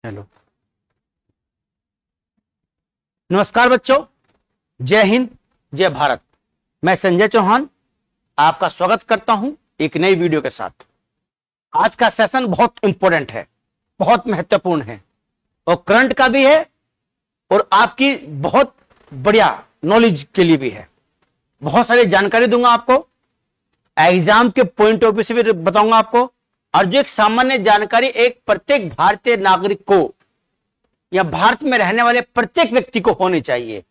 Hello, नमस्कार बच्चों। जय हिंद, जय भारत। मैं संजय चौहान आपका स्वागत करता हूं एक नई वीडियो के साथ। आज का सेशन बहुत इंपॉर्टेंट है, बहुत महत्वपूर्ण है और करंट का भी है और आपकी बहुत बढ़िया नॉलेज के लिए भी है। बहुत सारी जानकारी दूंगा आपको, एग्जाम के पॉइंट ऑफ व्यू से भी बताऊंगा आपको, और जो एक सामान्य जानकारी एक प्रत्येक भारतीय नागरिक को या भारत में रहने वाले प्रत्येक व्यक्ति को होनी चाहिए,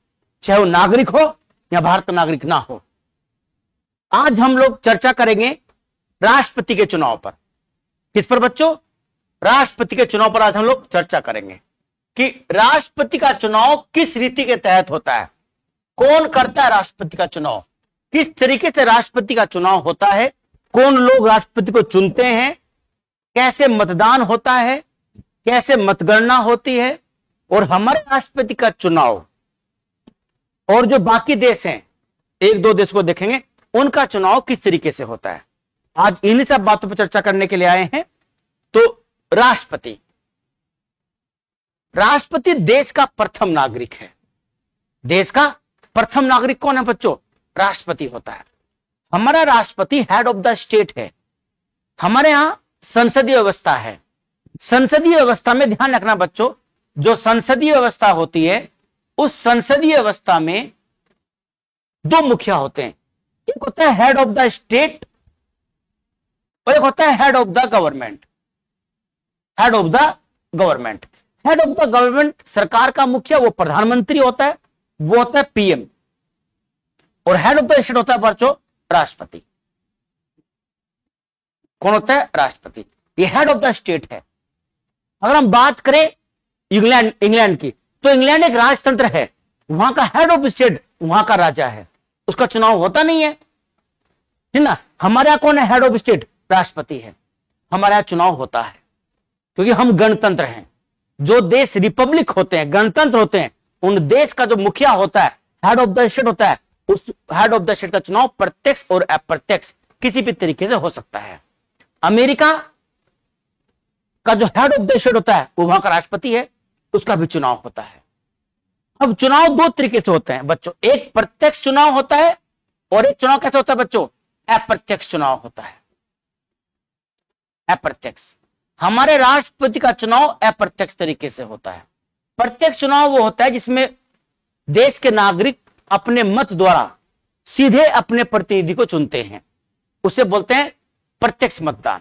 चाहे वो नागरिक हो या भारत का नागरिक ना हो। आज हम लोग चर्चा करेंगे राष्ट्रपति के चुनाव पर। किस पर बच्चों? राष्ट्रपति के चुनाव पर आज हम लोग चर्चा करेंगे कि राष्ट्रपति का चुनाव किस रीति के तहत होता है, कौन करता है राष्ट्रपति का चुनाव, किस तरीके से राष्ट्रपति का चुनाव होता है, कौन लोग राष्ट्रपति को चुनते हैं, कैसे मतदान होता है, कैसे मतगणना होती है, और हमारे राष्ट्रपति का चुनाव और जो बाकी देश हैं, एक दो देश को देखेंगे, उनका चुनाव किस तरीके से होता है। आज इन्हीं सब बातों पर चर्चा करने के लिए आए हैं। तो राष्ट्रपति देश का प्रथम नागरिक है। देश का प्रथम नागरिक कौन है बच्चों? राष्ट्रपति होता है। हमारा राष्ट्रपति हेड ऑफ द स्टेट है। हमारे यहां संसदीय व्यवस्था है। संसदीय व्यवस्था में ध्यान रखना बच्चों, जो संसदीय व्यवस्था होती है उस संसदीय व्यवस्था में दो मुखिया होते हैं। एक होता है हेड ऑफ द स्टेट और एक होता है head of the government. Head of the government, head of the government सरकार का मुखिया वो प्रधानमंत्री होता है, वो होता है पीएम। और हेड ऑफ द स्टेट होता है बच्चों राष्ट्रपति। कौन होता है? राष्ट्रपति। ये हेड ऑफ द स्टेट है। अगर हम बात करें इंग्लैंड की, तो इंग्लैंड एक राजतंत्र है। वहां का हेड ऑफ स्टेट वहां का राजा है, उसका चुनाव होता नहीं है, है ना। हमारे यहां कौन है हेड ऑफ स्टेट? राष्ट्रपति है। हमारे यहां चुनाव होता है क्योंकि हम गणतंत्र हैं। जो देश रिपब्लिक होते हैं, गणतंत्र होते हैं, उन देश का जो मुखिया होता है, हेड ऑफ द स्टेट होता है, उस हेड ऑफ द स्टेट का चुनाव प्रत्यक्ष और अप्रत्यक्ष किसी भी तरीके से हो सकता है। अमेरिका का जो हेड ऑफ द स्टेट होता है वो वहां का राष्ट्रपति है, उसका भी चुनाव होता है। अब चुनाव दो तरीके से होते हैं बच्चों, एक प्रत्यक्ष चुनाव होता है और एक चुनाव कैसे होता है बच्चों? अप्रत्यक्ष चुनाव होता है। अप्रत्यक्ष, हमारे राष्ट्रपति का चुनाव अप्रत्यक्ष तरीके से होता है। प्रत्यक्ष चुनाव वो होता है जिसमें देश के नागरिक अपने मत द्वारा सीधे अपने प्रतिनिधि को चुनते हैं, उसे बोलते हैं प्रत्यक्ष मतदान।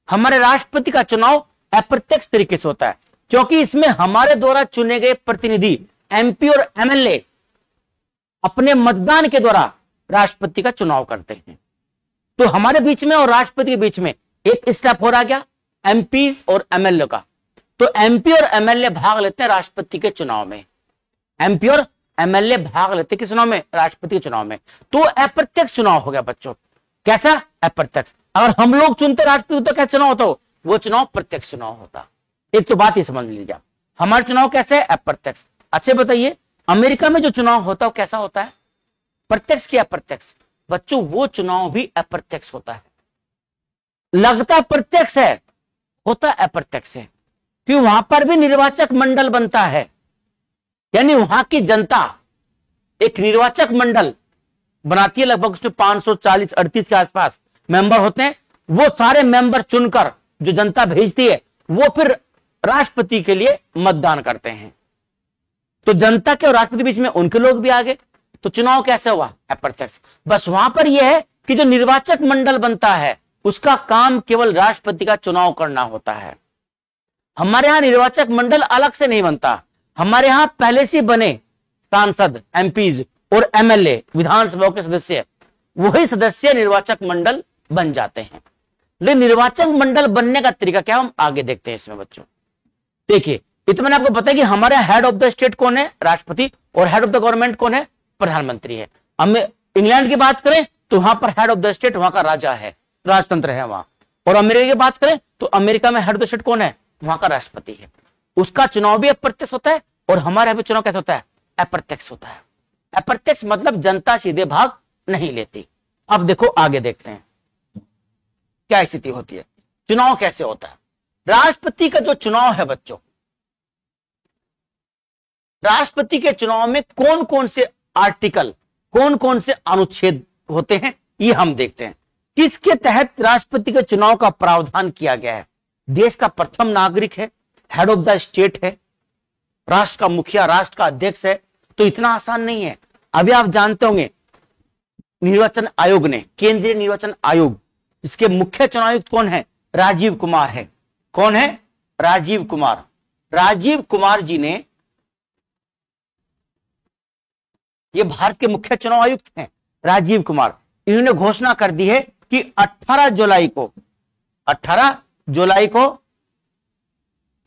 हमारे राष्ट्रपति का चुनाव अप्रत्यक्ष तरीके से होता है क्योंकि इसमें हमारे द्वारा चुने गए प्रतिनिधि एमपी और एमएलए अपने मतदान के द्वारा राष्ट्रपति का चुनाव करते हैं। तो हमारे बीच में और राष्ट्रपति के बीच में एक स्टेप हो रहा गया एमपी और एमएलए का। तो एमपी और एमएलए भाग लेते हैं राष्ट्रपति के चुनाव में। एमपी और एमएलए भाग लेते किस चुनाव में? राष्ट्रपति के चुनाव में। तो अप्रत्यक्ष चुनाव हो गया बच्चों। कैसा? अप्रत्यक्ष। अगर हम लोग चुनते राष्ट्रपति तो क्या चुनाव होता? वो चुनाव प्रत्यक्ष चुनाव होता। एक तो बात ही समझ लीजिए, हमारा चुनाव कैसे है? अप्रत्यक्ष। अच्छे बताइए, अमेरिका में जो चुनाव होता है वो कैसा होता है? प्रत्यक्ष क्या अप्रत्यक्ष? बच्चों वो चुनाव भी अप्रत्यक्ष होता है। लगता प्रत्यक्ष है, होता अप्रत्यक्ष है, क्यों? वहां पर भी निर्वाचक मंडल बनता है, यानी वहां की जनता एक निर्वाचक मंडल बनाती है। लगभग उसमें 540-38 के आसपास मेंबर होते हैं। वो सारे मेंबर चुनकर जो जनता भेजती है वो फिर राष्ट्रपति के लिए मतदान करते हैं। तो जनता के और राष्ट्रपति के बीच में उनके लोग भी आ गए। तो चुनाव कैसे हुआ? अप्रत्यक्ष। बस वहां पर यह है कि जो निर्वाचक मंडल बनता है उसका काम केवल राष्ट्रपति का चुनाव करना होता है। हमारे यहां निर्वाचक मंडल अलग से नहीं बनता। हमारे यहां पहले से बने सांसद, एमपीज और एमएलए, विधानसभा के सदस्य, वही सदस्य निर्वाचक मंडल बन जाते हैं। लेकिन निर्वाचक मंडल बनने का तरीका क्या हम आगे देखते हैं इसमें बच्चों। देखिए, तो मैंने आपको बताया कि हमारे हेड ऑफ द स्टेट कौन है? राष्ट्रपति। और हेड ऑफ द गवर्नमेंट कौन है? प्रधानमंत्री है। हम इंग्लैंड की बात करें तो वहां पर हेड ऑफ द स्टेट वहां का राजा है, राजतंत्र है वहां। और अमेरिका की बात करें तो अमेरिका में हेड ऑफ द स्टेट कौन है? वहां का राष्ट्रपति है। उसका चुनाव भी अप्रत्यक्ष होता है और हमारे यहाँ चुनाव कैसे होता है? अप्रत्यक्ष होता है। अप्रत्यक्ष मतलब जनता सीधे भाग नहीं लेती। अब देखो आगे देखते हैं क्या स्थिति होती है, चुनाव कैसे होता है। राष्ट्रपति का जो चुनाव है बच्चों, राष्ट्रपति के चुनाव में कौन कौन से आर्टिकल, कौन कौन से अनुच्छेद होते हैं, ये हम देखते हैं। किसके तहत राष्ट्रपति के चुनाव का प्रावधान किया गया है? देश का प्रथम नागरिक है, हेड ऑफ द स्टेट है, राष्ट्र का मुखिया, राष्ट्र का अध्यक्ष है, तो इतना आसान नहीं है। अभी आप जानते होंगे निर्वाचन आयोग ने, केंद्रीय निर्वाचन आयोग, इसके मुख्य चुनाव आयुक्त कौन है? राजीव कुमार है। कौन है? राजीव कुमार। राजीव कुमार जी ने, ये भारत के मुख्य चुनाव आयुक्त हैं राजीव कुमार, इन्होंने घोषणा कर दी है कि 18 जुलाई को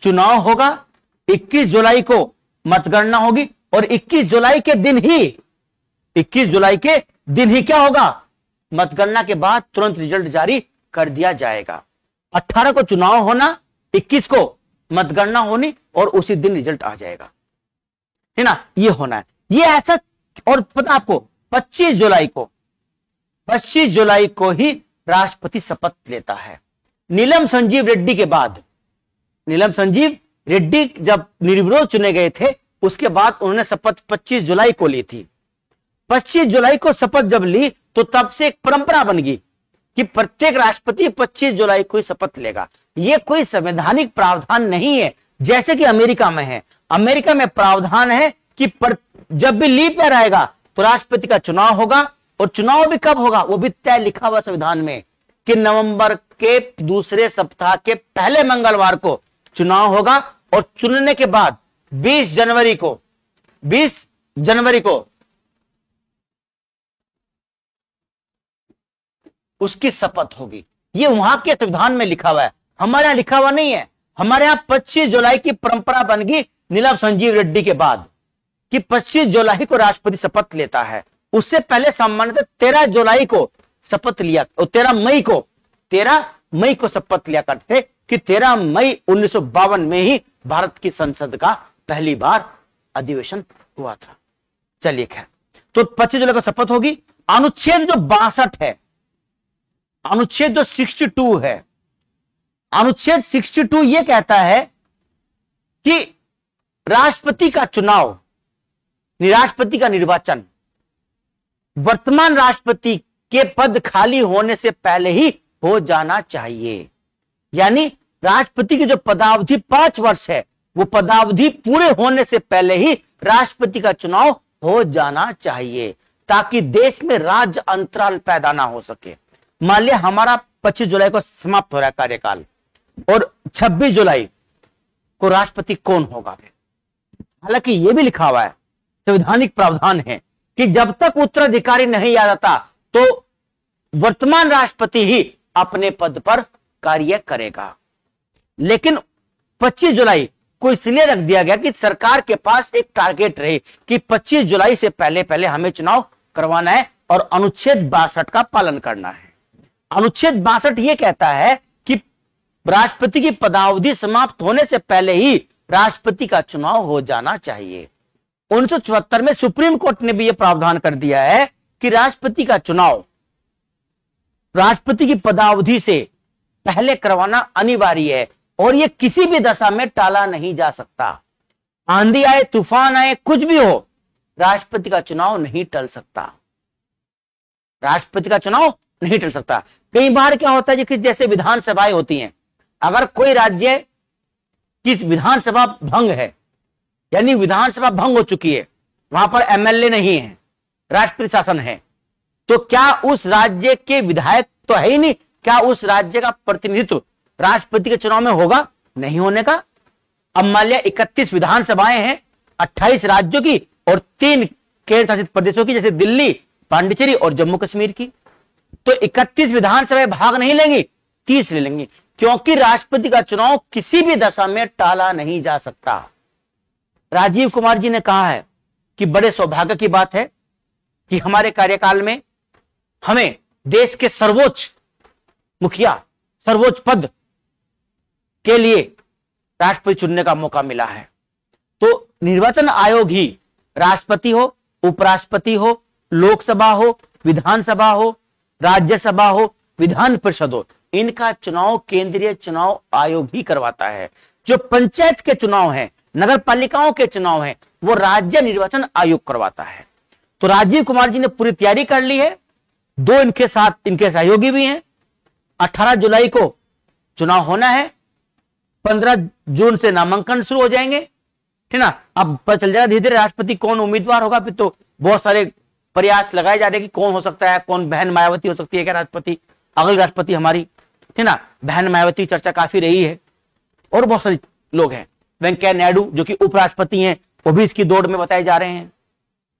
चुनाव होगा, 21 जुलाई को मतगणना होगी और 21 जुलाई के दिन ही क्या होगा? मतगणना के बाद तुरंत रिजल्ट जारी कर दिया जाएगा। 18 को चुनाव होना, 21 को मतगणना होनी और उसी दिन रिजल्ट आ जाएगा, है ना? ये होना है, ये ऐसा। और पता आपको 25 जुलाई को ही राष्ट्रपति शपथ लेता है। नीलम संजीव रेड्डी के बाद, नीलम संजीव रेड्डी जब निर्विरोध चुने गए थे, उसके बाद उन्होंने शपथ 25 जुलाई को ली थी। 25 जुलाई को शपथ जब ली तो तब से एक परंपरा बन गई कि प्रत्येक राष्ट्रपति 25 जुलाई को ही शपथ लेगा। यह कोई संवैधानिक प्रावधान नहीं है जैसे कि अमेरिका में है। अमेरिका में प्रावधान है कि जब भी लीप ईयर आएगा तो राष्ट्रपति का चुनाव होगा, और चुनाव भी कब होगा वो भी तय लिखा हुआ संविधान में कि नवंबर के दूसरे सप्ताह के पहले मंगलवार को चुनाव होगा, और चुनने के बाद 20 जनवरी को उसकी शपथ होगी। ये वहां के संविधान में लिखा हुआ है, हमारे यहां लिखा हुआ नहीं है। हमारे यहां 25 जुलाई की परंपरा बन गई नीलम संजीव रेड्डी के बाद कि 25 जुलाई को राष्ट्रपति शपथ लेता है। उससे पहले सामान्यतः 13 जुलाई को शपथ लिया और 13 मई को शपथ लिया करते कि 13 मई 1952 में ही भारत की संसद का पहली बार अधिवेशन हुआ था। चलिए खैर, तो 25 जुलाई को शपथ होगी। अनुच्छेद जो 62 है, अनुच्छेद जो 62 है, अनुच्छेद 62 यह कहता है कि राष्ट्रपति का चुनाव, राष्ट्रपति का निर्वाचन वर्तमान राष्ट्रपति के पद खाली होने से पहले ही हो जाना चाहिए। यानी राष्ट्रपति की जो पदावधि 5 वर्ष है, वो पदावधि पूरे होने से पहले ही राष्ट्रपति का चुनाव हो जाना चाहिए, ताकि देश में राज्य अंतराल पैदा ना हो सके। मान लिया हमारा 25 जुलाई को समाप्त हो रहा है कार्यकाल और 26 जुलाई को राष्ट्रपति कौन होगा? हालांकि यह भी लिखा हुआ है, संवैधानिक प्रावधान है कि जब तक उत्तराधिकारी नहीं आ जाता तो वर्तमान राष्ट्रपति ही अपने पद पर कार्य करेगा। लेकिन 25 जुलाई को इसलिए रख दिया गया कि सरकार के पास एक टारगेट रहे कि 25 जुलाई से पहले पहले हमें चुनाव करवाना है और अनुच्छेद 62 का पालन करना है। अनुच्छेद 62 यह कहता है कि राष्ट्रपति की पदावधि समाप्त होने से पहले ही राष्ट्रपति का चुनाव हो जाना चाहिए। 1974 में सुप्रीम कोर्ट ने भी यह प्रावधान कर दिया है कि राष्ट्रपति का चुनाव राष्ट्रपति की पदावधि से पहले करवाना अनिवार्य है और यह किसी भी दशा में टाला नहीं जा सकता। आंधी आए, तूफान आए, कुछ भी हो, राष्ट्रपति का चुनाव नहीं टल सकता। राष्ट्रपति का चुनाव नहीं टल सकता। कई बार क्या होता है कि जैसे विधानसभाएं होती हैं, अगर कोई राज्य की विधानसभा भंग है, यानी विधानसभा भंग हो चुकी है, वहां पर एमएलए नहीं है, राष्ट्रपति शासन है, तो क्या उस राज्य के विधायक तो है ही नहीं, क्या उस राज्य का प्रतिनिधित्व राष्ट्रपति के चुनाव में होगा? नहीं होने का। अब मान लिया 31 विधानसभाएं हैं 28 राज्यों की और 3 केंद्र शासित प्रदेशों की, जैसे दिल्ली, पांडिचेरी और जम्मू कश्मीर की, तो 31 विधानसभाएं भाग नहीं लेंगी, 30 ले लेंगी, क्योंकि राष्ट्रपति का चुनाव किसी भी दशा में टाला नहीं जा सकता। राजीव कुमार जी ने कहा है कि बड़े सौभाग्य की बात है कि हमारे कार्यकाल में हमें देश के सर्वोच्च मुखिया, सर्वोच्च पद के लिए राष्ट्रपति चुनने का मौका मिला है। तो निर्वाचन आयोग ही राष्ट्रपति हो, उपराष्ट्रपति हो, लोकसभा हो, विधानसभा हो, राज्यसभा हो, विधान परिषद हो, इनका चुनाव केंद्रीय चुनाव आयोग ही करवाता है। जो पंचायत के चुनाव हैं, नगर पालिकाओं के चुनाव हैं, वो राज्य निर्वाचन आयोग करवाता है। तो राजीव कुमार जी ने पूरी तैयारी कर ली है, दो इनके साथ इनके सहयोगी भी हैं। 18 जुलाई को चुनाव होना है, 15 जून से नामांकन शुरू हो जाएंगे, ठीक ना। अब पता चल जाएगा धीरे धीरे राष्ट्रपति कौन उम्मीदवार होगा। फिर तो बहुत सारे प्रयास लगाए जा रहे हैं कि कौन हो सकता है, कौन बहन मायावती हो सकती है क्या राष्ट्रपति, अगली राष्ट्रपति हमारी, ठीक ना। बहन मायावती चर्चा काफी रही है, और बहुत सारे लोग हैं। वेंकैया नायडू जो कि उपराष्ट्रपति हैं, वो भी इसकी दौड़ में बताए जा रहे हैं,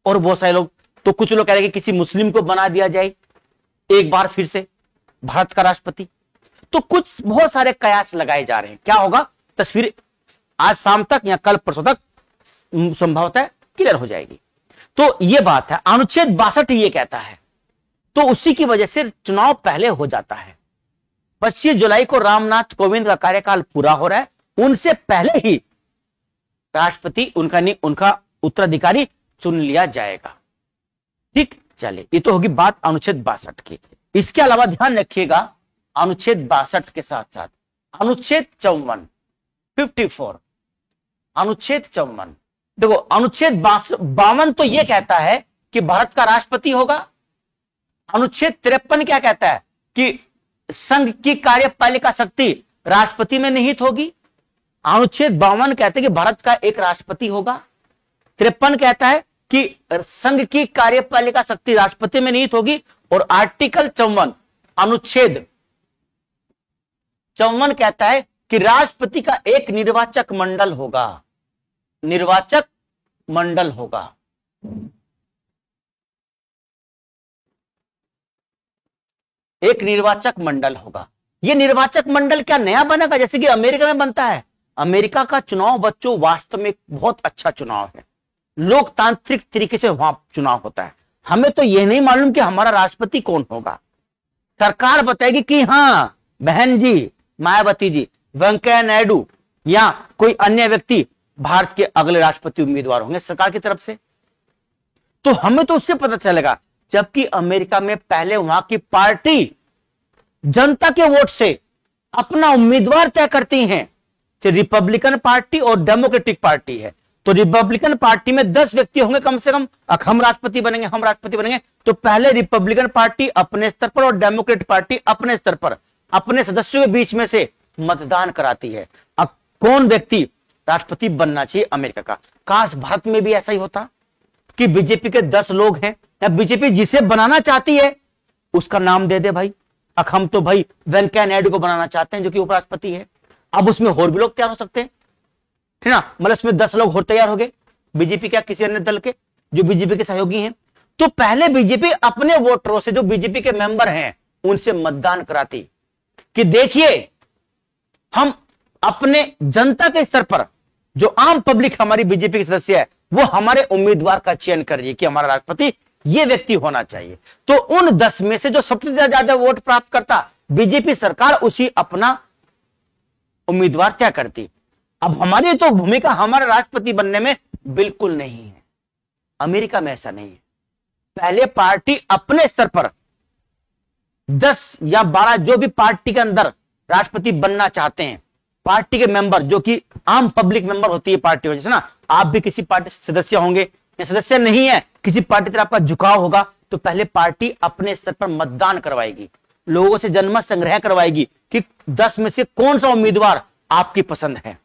और बहुत सारे लोग। तो कुछ लोग कह रहे हैं कि किसी मुस्लिम को बना दिया जाए एक बार फिर से भारत का राष्ट्रपति। तो कुछ बहुत सारे कयास लगाए जा रहे हैं। क्या होगा, तस्वीर आज शाम तक या कल परसों तक संभवतः क्लियर हो जाएगी। तो ये बात है, अनुच्छेद 62 ये कहता है, तो उसी की वजह से चुनाव पहले हो जाता है। 25 जुलाई को रामनाथ कोविंद का कार्यकाल पूरा हो रहा है, उनसे पहले ही राष्ट्रपति उनका उत्तराधिकारी चुन लिया जाएगा। ठीक, चलिए, ये तो होगी बात अनुच्छेद 62 की। इसके अलावा ध्यान रखिएगा, अनुच्छेद 62 के साथ साथ अनुच्छेद 54 अनुच्छेद 54, देखो अनुच्छेद 52 तो यह कहता है कि भारत का राष्ट्रपति होगा। अनुच्छेद 53 क्या कहता है कि संघ की कार्यपालिका शक्ति राष्ट्रपति में निहित होगी। अनुच्छेद 52 कहते हैं कि भारत का एक राष्ट्रपति होगा। 53 कहता है कि संघ की कार्यपालिका शक्ति राष्ट्रपति में निहित होगी। और आर्टिकल 54 अनुच्छेद 54 कहता है कि राष्ट्रपति का एक निर्वाचक मंडल होगा, निर्वाचक मंडल होगा। एक निर्वाचक मंडल होगा। यह निर्वाचक मंडल क्या नया बनेगा जैसे कि अमेरिका में बनता है? अमेरिका का चुनाव बच्चों वास्तव में बहुत अच्छा चुनाव है, लोकतांत्रिक तरीके से वहां चुनाव होता है। हमें तो यह नहीं मालूम कि हमारा राष्ट्रपति कौन होगा, सरकार बताएगी कि हां बहन जी मायावती जी, वेंकैया नायडू या कोई अन्य व्यक्ति भारत के अगले राष्ट्रपति उम्मीदवार होंगे सरकार की तरफ से। तो हमें तो उससे पता चलेगा, जबकि अमेरिका में पहले वहां की पार्टी जनता के वोट से अपना उम्मीदवार तय करती हैं। रिपब्लिकन पार्टी और डेमोक्रेटिक पार्टी है। तो रिपब्लिकन पार्टी में 10 व्यक्ति होंगे कम से कम, हम राष्ट्रपति बनेंगे, हम राष्ट्रपति बनेंगे। तो पहले रिपब्लिकन पार्टी अपने स्तर पर और डेमोक्रेट पार्टी अपने स्तर पर अपने सदस्यों के बीच में से मतदान कराती है अब कौन व्यक्ति राष्ट्रपति बनना चाहिए अमेरिका का। काश भारत में भी ऐसा ही होता कि बीजेपी के 10 लोग हैं, या बीजेपी जिसे बनाना चाहती है उसका नाम दे दे भाई। अब हम तो भाई वेंकैया नायडू को बनाना चाहते हैं जो कि उपराष्ट्रपति है। अब उसमें और भी लोग तैयार हो सकते हैं, ठीक ना। मतलब इसमें 10 लोग और तैयार हो गए, बीजेपी क्या किसी अन्य दल के जो बीजेपी के सहयोगी हैं। तो पहले बीजेपी अपने वोटरों से, जो बीजेपी के मेंबर हैं, उनसे मतदान कराती कि देखिए हम अपने जनता के स्तर पर जो आम पब्लिक हमारी बीजेपी के सदस्य है वो हमारे उम्मीदवार का चयन कर रही है कि हमारा राष्ट्रपति ये व्यक्ति होना चाहिए। तो उन 10 में से जो सबसे ज्यादा वोट प्राप्त करता बीजेपी सरकार उसी अपना उम्मीदवार तय करती। अब हमारी तो भूमिका हमारा राष्ट्रपति बनने में बिल्कुल नहीं है। अमेरिका में ऐसा नहीं है। पहले पार्टी अपने स्तर पर 10 या 12 जो भी पार्टी के अंदर राष्ट्रपति बनना चाहते हैं, पार्टी के मेंबर जो कि आम पब्लिक मेंबर होती है पार्टी, जैसे ना आप भी किसी पार्टी सदस्य होंगे या सदस्य नहीं है किसी पार्टी तरफ आपका झुकाव होगा, तो पहले पार्टी अपने स्तर पर मतदान करवाएगी, लोगों से जनमत संग्रह करवाएगी कि 10 में से कौन सा उम्मीदवार आपकी पसंद है।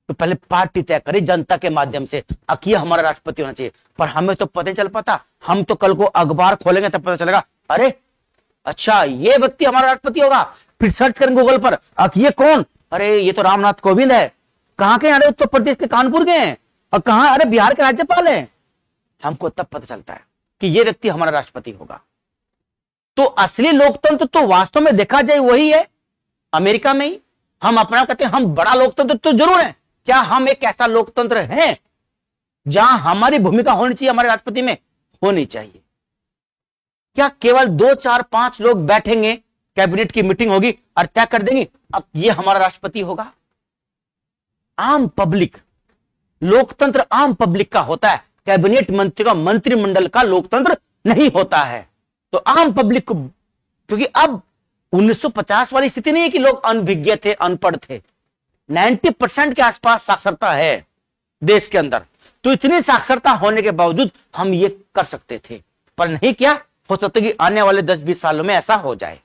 तो पहले पार्टी तय करे जनता के माध्यम से कि हमारा राष्ट्रपति होना चाहिए। पर हमें तो पता नहीं चल पाता। हम तो कल को अखबार खोलेंगे तब पता चलेगा, अरे अच्छा ये व्यक्ति हमारा राष्ट्रपति होगा। फिर सर्च करेंगे गूगल पर, ये कौन, अरे ये तो रामनाथ कोविंद है। कहां के? अरे उत्तर प्रदेश के कानपुर के हैं। और कहां? अरे बिहार के राज्यपाल हैं। हमको तब पता चलता है कि ये व्यक्ति हमारा राष्ट्रपति होगा। तो असली लोकतंत्र तो वास्तव में देखा जाए वही है अमेरिका में ही। हम अपना कहते हैं हम बड़ा लोकतंत्र तो जरूर है। क्या हम एक ऐसा लोकतंत्र हैं जहां हमारी भूमिका होनी चाहिए, हमारे राष्ट्रपति में होनी चाहिए? क्या केवल 2, 4, 5 लोग बैठेंगे, कैबिनेट की मीटिंग होगी और तय कर देंगे अब ये हमारा राष्ट्रपति होगा? आम पब्लिक लोकतंत्र आम पब्लिक का होता है, कैबिनेट मंत्री का, मंत्रिमंडल का लोकतंत्र नहीं होता है। तो आम पब्लिक को, क्योंकि अब 1950 वाली स्थिति नहीं है कि लोग अनभिज्ञ थे, अनपढ़ थे। 90% के आसपास साक्षरता है देश के अंदर। तो इतनी साक्षरता होने के बावजूद हम ये कर सकते थे, पर नहीं किया। हो सकता है कि आने वाले 10-20 सालों में ऐसा हो जाए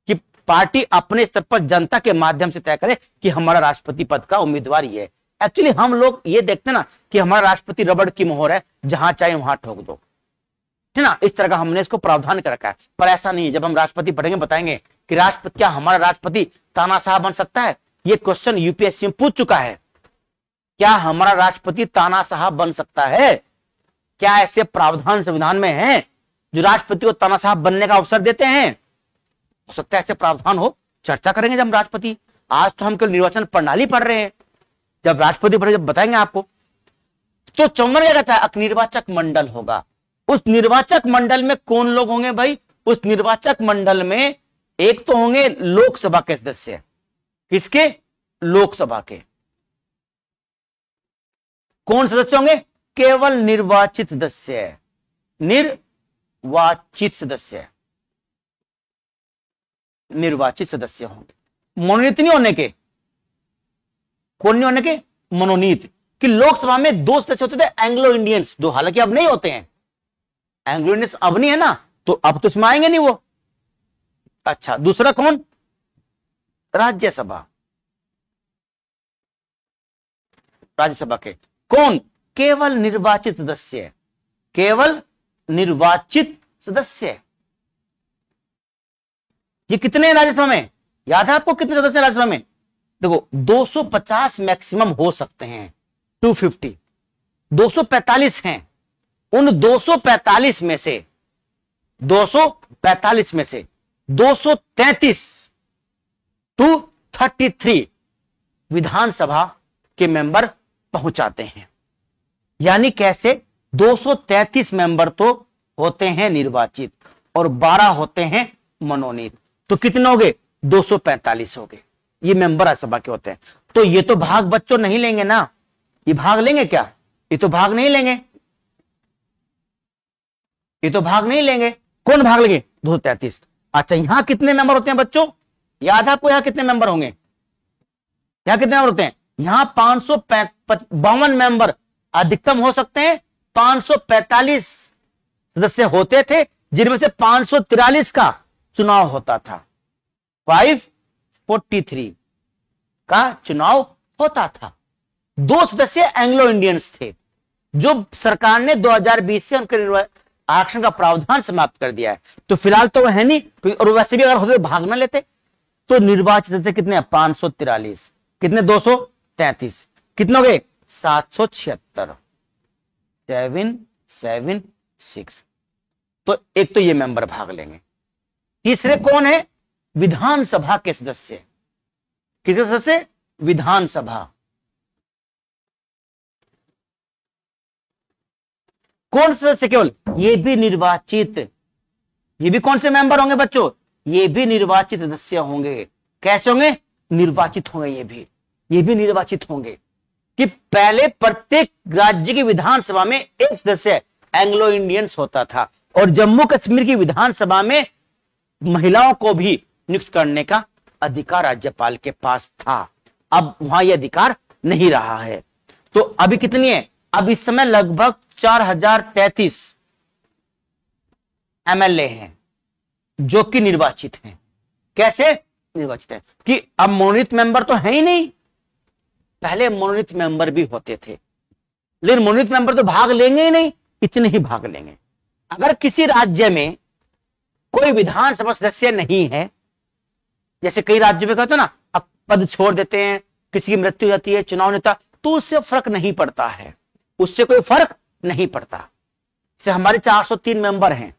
कि पार्टी अपने स्तर पर जनता के माध्यम से तय करे कि हमारा राष्ट्रपति पद का उम्मीदवार ये है। एक्चुअली हम लोग ये देखते हैं ना कि हमारा राष्ट्रपति रबड़ की मोहर है, जहां चाहे वहां ठोक दो, है ना, इस तरह का हमने इसको प्रावधान कर रखा है। पर ऐसा नहीं है। जब हम राष्ट्रपति पढ़ेंगे बताएंगे कि राष्ट्रपति, क्या हमारा राष्ट्रपति तानाशाह बन सकता है? ये क्वेश्चन यूपीएससी में पूछ चुका है। क्या हमारा राष्ट्रपति तानाशाह बन सकता है? क्या ऐसे प्रावधान संविधान में हैं जो राष्ट्रपति को तानाशाह बनने का अवसर देते हैं? हो सकता है ऐसे प्रावधान हो, चर्चा करेंगे जब हम राष्ट्रपति। आज तो हम केवल निर्वाचन प्रणाली पढ़ रहे हैं, जब राष्ट्रपति पढ़े जब बताएंगे आपको। तो 54 क्या कहता है? एक निर्वाचक मंडल होगा। उस निर्वाचक मंडल में कौन लोग होंगे भाई? उस निर्वाचक मंडल में एक तो होंगे लोकसभा के सदस्य। किसके? लोकसभा के। कौन सदस्य होंगे? केवल निर्वाचित सदस्य। निर्वाचित सदस्य, निर्वाचित सदस्य होंगे। मनोनीत नहीं होने के। कौन नहीं होने के? मनोनीत। कि लोकसभा में 2 सदस्य होते थे एंग्लो इंडियंस, 2, हालांकि अब नहीं होते हैं। एंग्लो इंडियंस अब नहीं है ना, तो अब तो इसमें आएंगे नहीं वो। अच्छा, दूसरा कौन? राज्यसभा। राज्यसभा के कौन? केवल निर्वाचित सदस्य। केवल निर्वाचित सदस्य। ये कितने हैं राज्यसभा में? याद है आपको कितने सदस्य राज्यसभा में? देखो 250 मैक्सिमम हो सकते हैं, 250, 245 हैं। उन 245 में से 233 टू 33 विधानसभा के मेंबर पहुंचाते हैं। यानी कैसे? 233 मेंबर तो होते हैं निर्वाचित और 12 होते हैं मनोनीत। तो कितने हो गए? 245 हो गए। ये मेंबर राज्यसभा के होते हैं। तो ये तो भाग बच्चों नहीं लेंगे ना। ये भाग लेंगे क्या? ये तो भाग नहीं लेंगे। ये तो भाग नहीं लेंगे। कौन भाग लेंगे? 233। अच्छा, यहां कितने मेंबर होते हैं बच्चों? याद है आपको यहां कितने मेंबर होंगे? यहां कितने मेंबर होते हैं? यहां 552 मेंबर अधिकतम हो सकते हैं। 545 सदस्य होते थे, जिनमें से 543 का चुनाव होता था। 543 का चुनाव होता था। 2 सदस्य एंग्लो इंडियंस थे, जो सरकार ने 2020 से उनके आरक्षण का प्रावधान समाप्त कर दिया है। तो फिलहाल तो वह है नहीं, और वैसे भी अगर होते भाग न लेते। तो निर्वाचित सदस्य कितने हैं? 543। कितने? 233। कितने हो गए? 776। 776। तो एक तो ये मेंबर भाग लेंगे। तीसरे कौन है? विधानसभा के सदस्य। किसके सदस्य? विधानसभा। कौन सदस्य? केवल ये भी निर्वाचित। ये भी कौन से मेंबर होंगे बच्चों? ये भी निर्वाचित सदस्य होंगे। कैसे होंगे? निर्वाचित होंगे। ये भी निर्वाचित होंगे। कि पहले प्रत्येक राज्य की विधानसभा में एक सदस्य एंग्लो इंडियंस होता था, और जम्मू कश्मीर की विधानसभा में महिलाओं को भी नियुक्त करने का अधिकार राज्यपाल के पास था। अब वहां यह अधिकार नहीं रहा है। तो अभी कितनी है? अब इस समय लगभग 4033 एमएलए हैं जो कि निर्वाचित हैं। कैसे निर्वाचित हैं? कि अब मनोनीत मेंबर तो है ही नहीं। पहले मनोनीत मेंबर भी होते थे, लेकिन मनोनीत मेंबर तो भाग लेंगे ही नहीं, इतने ही भाग लेंगे। अगर किसी राज्य में कोई विधानसभा सदस्य नहीं है, जैसे कई राज्यों में कहते हैं ना, पद छोड़ देते हैं, किसी की मृत्यु हो जाती है, चुनाव नेता, तो उससे फर्क नहीं पड़ता है। उससे कोई फर्क नहीं पड़ता। जैसे हमारे 403 मेंबर हैं,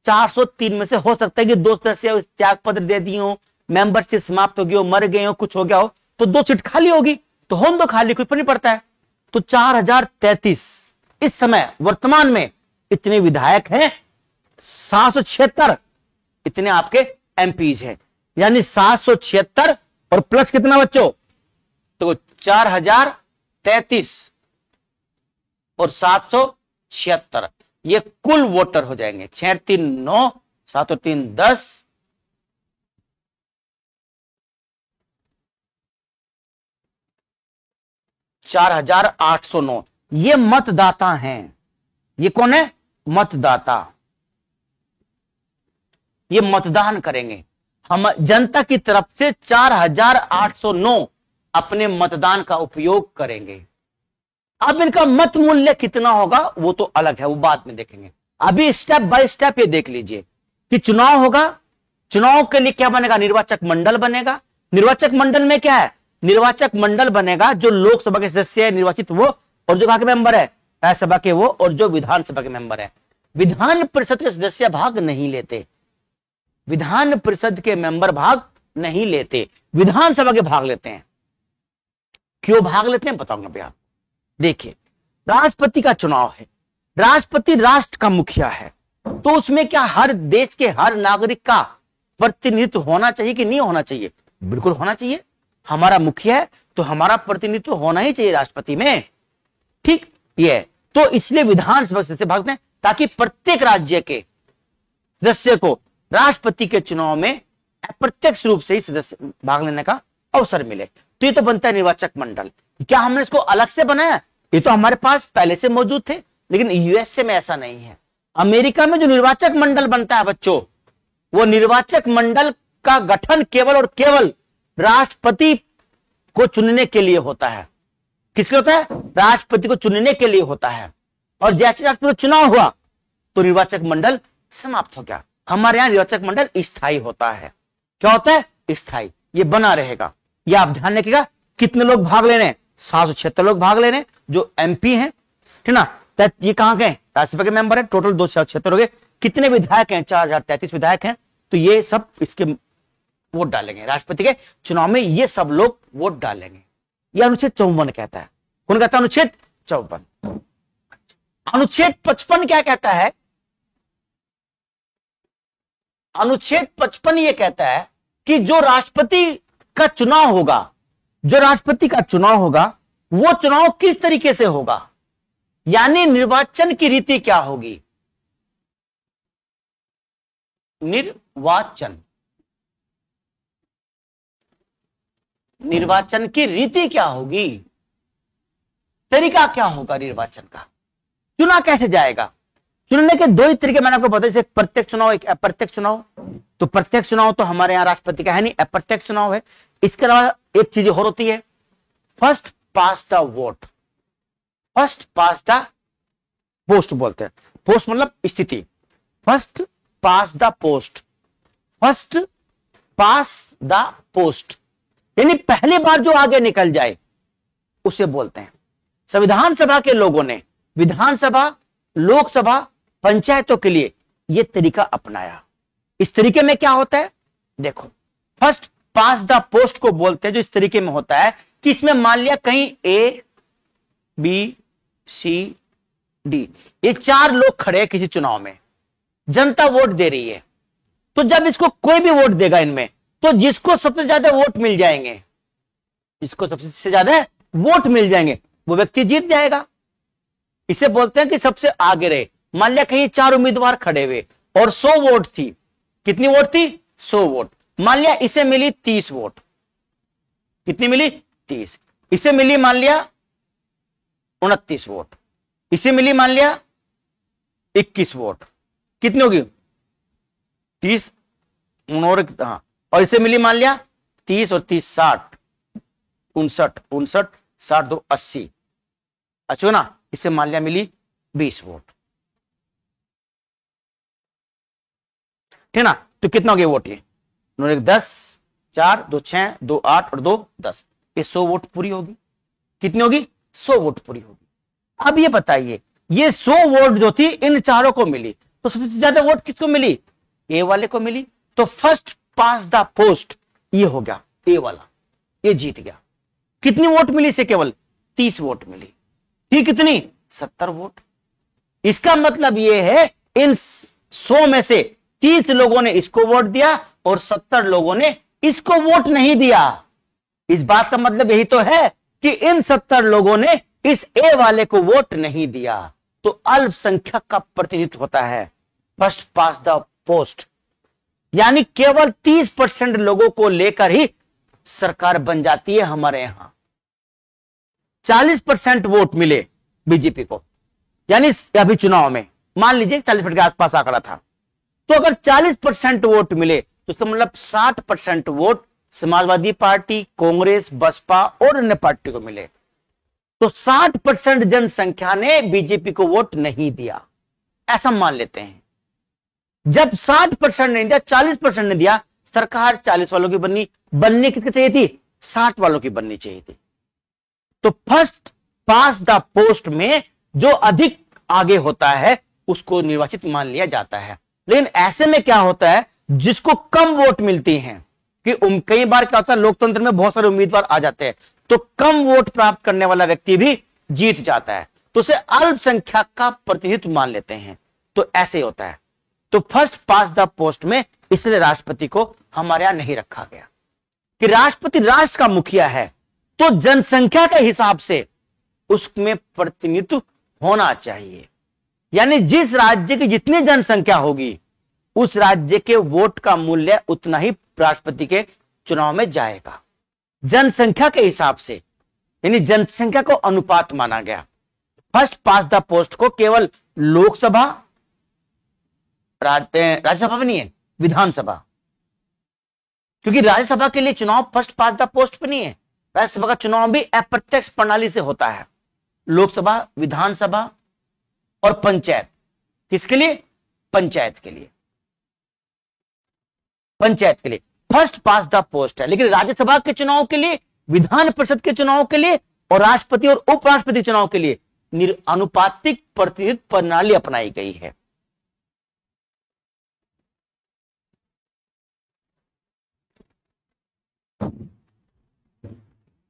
403 में से हो सकता है कि 2 सदस्य त्याग पत्र दे दिए हो, मेंबरशिप समाप्त हो गई हो, मर गए हो, कुछ हो गया हो, तो 2 सीट खाली होगी, तो होम दो खाली, कोई फर्क नहीं पड़ता है। तो 4033 इस समय वर्तमान में इतने विधायक हैं। 776 इतने आपके एमपीज हैं। यानी 776 और प्लस कितना बच्चों? तो 4033 और 776, ये कुल वोटर हो जाएंगे। 6 3 9, 7 और 3 10, 4809। ये मतदाता हैं। ये कौन है? मतदाता। ये मतदान करेंगे। हम जनता की तरफ से 4809 अपने मतदान का उपयोग करेंगे। अब इनका मत मूल्य कितना होगा वो तो अलग है, वो बाद में देखेंगे। अभी स्टेप बाय स्टेप ये देख लीजिए कि चुनाव होगा। चुनाव के लिए क्या बनेगा? निर्वाचक मंडल बनेगा। निर्वाचक मंडल में क्या है? निर्वाचक मंडल बनेगा जो लोकसभा के सदस्य है निर्वाचित वो, और जो कहां के मेंबर है? राज्यसभा के वो, और जो विधानसभा के मेंबर है। विधान परिषद के सदस्य भाग नहीं लेते। विधान परिषद के मेंबर भाग नहीं लेते, विधानसभा के भाग लेते हैं। क्यों भाग लेते हैं बताऊंगा भैया। देखिए, राष्ट्रपति का चुनाव है। राष्ट्रपति राष्ट्र का मुखिया है, तो उसमें क्या हर देश के हर नागरिक का प्रतिनिधित्व होना चाहिए कि नहीं होना चाहिए? बिल्कुल होना चाहिए। हमारा मुखिया है तो हमारा प्रतिनिधित्व होना ही चाहिए राष्ट्रपति में। ठीक, ये तो इसलिए विधानसभा सदस्य भागते हैं ताकि प्रत्येक राज्य के सदस्य को राष्ट्रपति के चुनाव में अप्रत्यक्ष रूप से ही सदस्य भाग लेने का अवसर मिले। तो ये तो बनता है निर्वाचक मंडल। क्या हमने इसको अलग से बनाया? ये तो हमारे पास पहले से मौजूद थे, लेकिन यूएसए में ऐसा नहीं है। अमेरिका में जो निर्वाचक मंडल बनता है बच्चों, वो निर्वाचक मंडल का गठन केवल और केवल राष्ट्रपति को चुनने के लिए होता है। किसके होता है? राष्ट्रपति को चुनने के लिए होता है। और जैसे राष्ट्रपति का चुनाव हुआ तो निर्वाचक मंडल समाप्त हो गया। हमारे यहां निर्वाचक मंडल स्थायी होता है। क्या होता है? स्थायी। ये बना रहेगा। ये आप ध्यान रखिएगा। कितने लोग भाग ले रहे हैं? 776 लोग भाग ले रहे हैं जो एमपी हैं, ठीक ना। ये कहां के? राज्यसभा के मेंबर है। टोटल 276 हो गए। कितने विधायक हैं? 4033 विधायक हैं। तो ये सब इसके वोट डालेंगे राष्ट्रपति के चुनाव में। ये सब लोग वोट डालेंगे। यह अनुच्छेद 54 कहता है। कौन कहता है? अनुच्छेद 54। अनुच्छेद 55 क्या कहता है? अनुच्छेद 55 यह कहता है कि जो राष्ट्रपति का चुनाव होगा, जो राष्ट्रपति का चुनाव होगा वो चुनाव किस तरीके से होगा, यानी निर्वाचन की रीति क्या होगी। निर्वाचन की रीति क्या होगी, तरीका क्या होगा निर्वाचन का, चुना कैसे जाएगा। चुनने के दो ही तरीके मैंने आपको बताया, जैसे प्रत्यक्ष चुनाव, एक अप्रत्यक्ष चुनाव। तो प्रत्यक्ष चुनाव तो हमारे यहां राष्ट्रपति का है नहीं, अप्रत्यक्ष चुनाव है। इसके अलावा एक चीज और होती है, first pass the vote. First pass the post बोलते हैं। पोस्ट मतलब स्थिति। First pass the post. First pass the post यानी पहली बार जो आगे निकल जाए उसे बोलते हैं। संविधान सभा के लोगों ने विधानसभा, लोकसभा, पंचायतों के लिए यह तरीका अपनाया। इस तरीके में क्या होता है देखो, फर्स्ट पास द पोस्ट को बोलते हैं जो इस तरीके में होता है कि इसमें मान लिया कहीं ए, बी, सी, डी, ये 4 लोग खड़े हैं किसी चुनाव में, जनता वोट दे रही है। तो जब इसको कोई भी वोट देगा इनमें, तो जिसको सबसे ज्यादा वोट मिल जाएंगे, जिसको सबसे ज्यादा वोट मिल जाएंगे वो व्यक्ति जीत जाएगा। इसे बोलते हैं कि सबसे आगे रहे। मान लिया कहीं 4 उम्मीदवार खड़े हुए और 100 वोट थी। कितनी वोट थी? 100 वोट। मान लिया इसे मिली 30 वोट। कितनी मिली? 30। इसे मिली मान लिया 29 वोट। इसे मिली मान लिया 21 वोट। कितनी होगी? 30 और इसे मिली मान लिया 30 और 30 60, 59, 60 2 80। अच्छा ना, इसे मान लिया मिली 20 वोट, ठीक ना। तो कितना हो गया वोट? ये 10, 4 2 6 2 8 और 2 10, ये 100 वोट पूरी होगी। कितनी होगी? 100 वोट पूरी होगी। अब ये बताइए, ये 100 वोट जो थी इन चारों को मिली, तो सबसे ज्यादा वोट किसको मिली? ए वाले को मिली। तो फर्स्ट पास द पोस्ट ये हो गया, ए वाला, ये जीत गया। कितनी वोट मिली इसे? केवल 30 वोट मिली। थी कितनी? 70 वोट। इसका मतलब ये है इन 100 में से 30 लोगों ने इसको वोट दिया और 70 लोगों ने इसको वोट नहीं दिया। इस बात का मतलब यही तो है कि इन 70 लोगों ने इस ए वाले को वोट नहीं दिया। तो अल्पसंख्यक का प्रतिनिधित्व होता है फर्स्ट पास द पोस्ट, यानी केवल 30% लोगों को लेकर ही सरकार बन जाती है। हमारे यहां 40% वोट मिले बीजेपी को, यानी अभी चुनाव में मान लीजिए 40% के आसपास आंकड़ा था, तो अगर 40% वोट मिले तो इसका मतलब 60% वोट समाजवादी पार्टी, कांग्रेस, बसपा और अन्य पार्टी को मिले। तो 60% जनसंख्या ने बीजेपी को वोट नहीं दिया, ऐसा मान लेते हैं। जब 60% नहीं दिया, 40% ने दिया, सरकार 40 वालों की बननी किसकी चाहिए थी? 60 वालों की बननी चाहिए थी। तो फर्स्ट पास द पोस्ट में जो अधिक आगे होता है उसको निर्वाचित मान लिया जाता है। लेकिन ऐसे में क्या होता है, जिसको कम वोट मिलती हैं, कि कई बार क्या होता है, लोकतंत्र में बहुत सारे उम्मीदवार आ जाते हैं, तो कम वोट प्राप्त करने वाला व्यक्ति भी जीत जाता है, तो उसे अल्पसंख्यक का प्रतिनिधित्व मान लेते हैं। तो ऐसे होता है। तो फर्स्ट पास द पोस्ट में इसलिए राष्ट्रपति को हमारे यहां नहीं रखा गया कि राष्ट्रपति राष्ट्र का मुखिया है, तो जनसंख्या के हिसाब से उसमें प्रतिनिधित्व होना चाहिए। यानी जिस राज्य की जितनी जनसंख्या होगी उस राज्य के वोट का मूल्य उतना ही राष्ट्रपति के चुनाव में जाएगा, जनसंख्या के हिसाब से, यानी जनसंख्या को अनुपात माना गया। फर्स्ट पास द पोस्ट को केवल लोकसभा, राज्यसभा में नहीं है, विधानसभा, क्योंकि राज्यसभा के लिए चुनाव फर्स्ट पास द पोस्ट पे नहीं है। राज्यसभा का चुनाव भी अप्रत्यक्ष प्रणाली से होता है। लोकसभा, विधानसभा और पंचायत, किसके लिए? पंचायत के लिए, पंचायत के लिए फर्स्ट पास द पोस्ट है। लेकिन राज्यसभा के चुनाव के लिए, विधान परिषद के चुनाव के लिए और राष्ट्रपति और उपराष्ट्रपति चुनाव के लिए अनुपातिक प्रतिनिधित्व प्रणाली अपनाई गई है।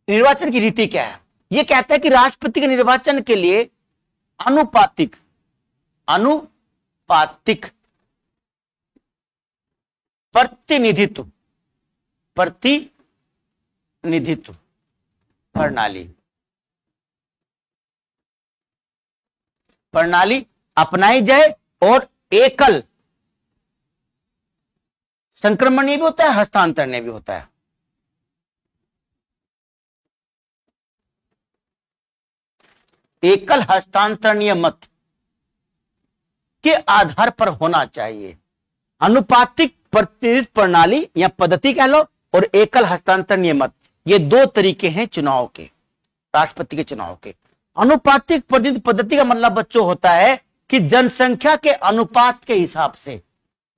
निर्वाचन की रीति क्या है? यह कहता है कि राष्ट्रपति के निर्वाचन के लिए अनुपातिक प्रतिनिधित्व प्रणाली अपनाई जाए, और एकल संक्रमणीय भी होता है, हस्तांतरणीय भी होता है। एकल हस्तांतरणीय मत के आधार पर होना चाहिए। अनुपातिक प्रतिनिधित्व प्रणाली या पद्धति कह लो, और एकल हस्तांतरणीय मत, ये दो तरीके हैं चुनाव के, राष्ट्रपति के चुनाव के। अनुपातिक प्रतिनिधित्व पद्धति का मतलब बच्चों होता है कि जनसंख्या के अनुपात के हिसाब से,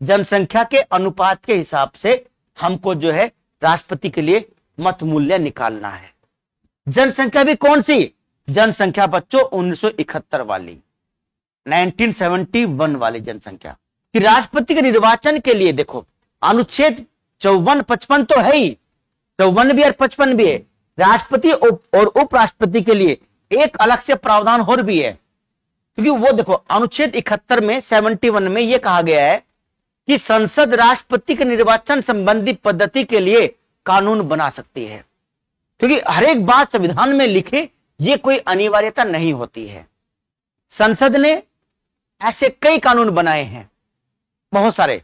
जनसंख्या के अनुपात के हिसाब से हमको जो है राष्ट्रपति के लिए मत मूल्य निकालना है। जनसंख्या भी कौन सी? जनसंख्या बच्चों 1971 वाली, 1971 वाली जनसंख्या। कि राष्ट्रपति के निर्वाचन के लिए देखो, अनुच्छेद 54, 55 तो है ही, 54 भी और 55 भी है। राष्ट्रपति और उपराष्ट्रपति के लिए एक अलग से प्रावधान और भी है, क्योंकि वो देखो अनुच्छेद 71 में, 71 में यह कहा गया है कि संसद राष्ट्रपति के निर्वाचन संबंधी पद्धति के लिए कानून बना सकती है। क्योंकि हर एक बात संविधान में लिखे ये कोई अनिवार्यता नहीं होती है। संसद ने ऐसे कई कानून बनाए हैं, बहुत सारे,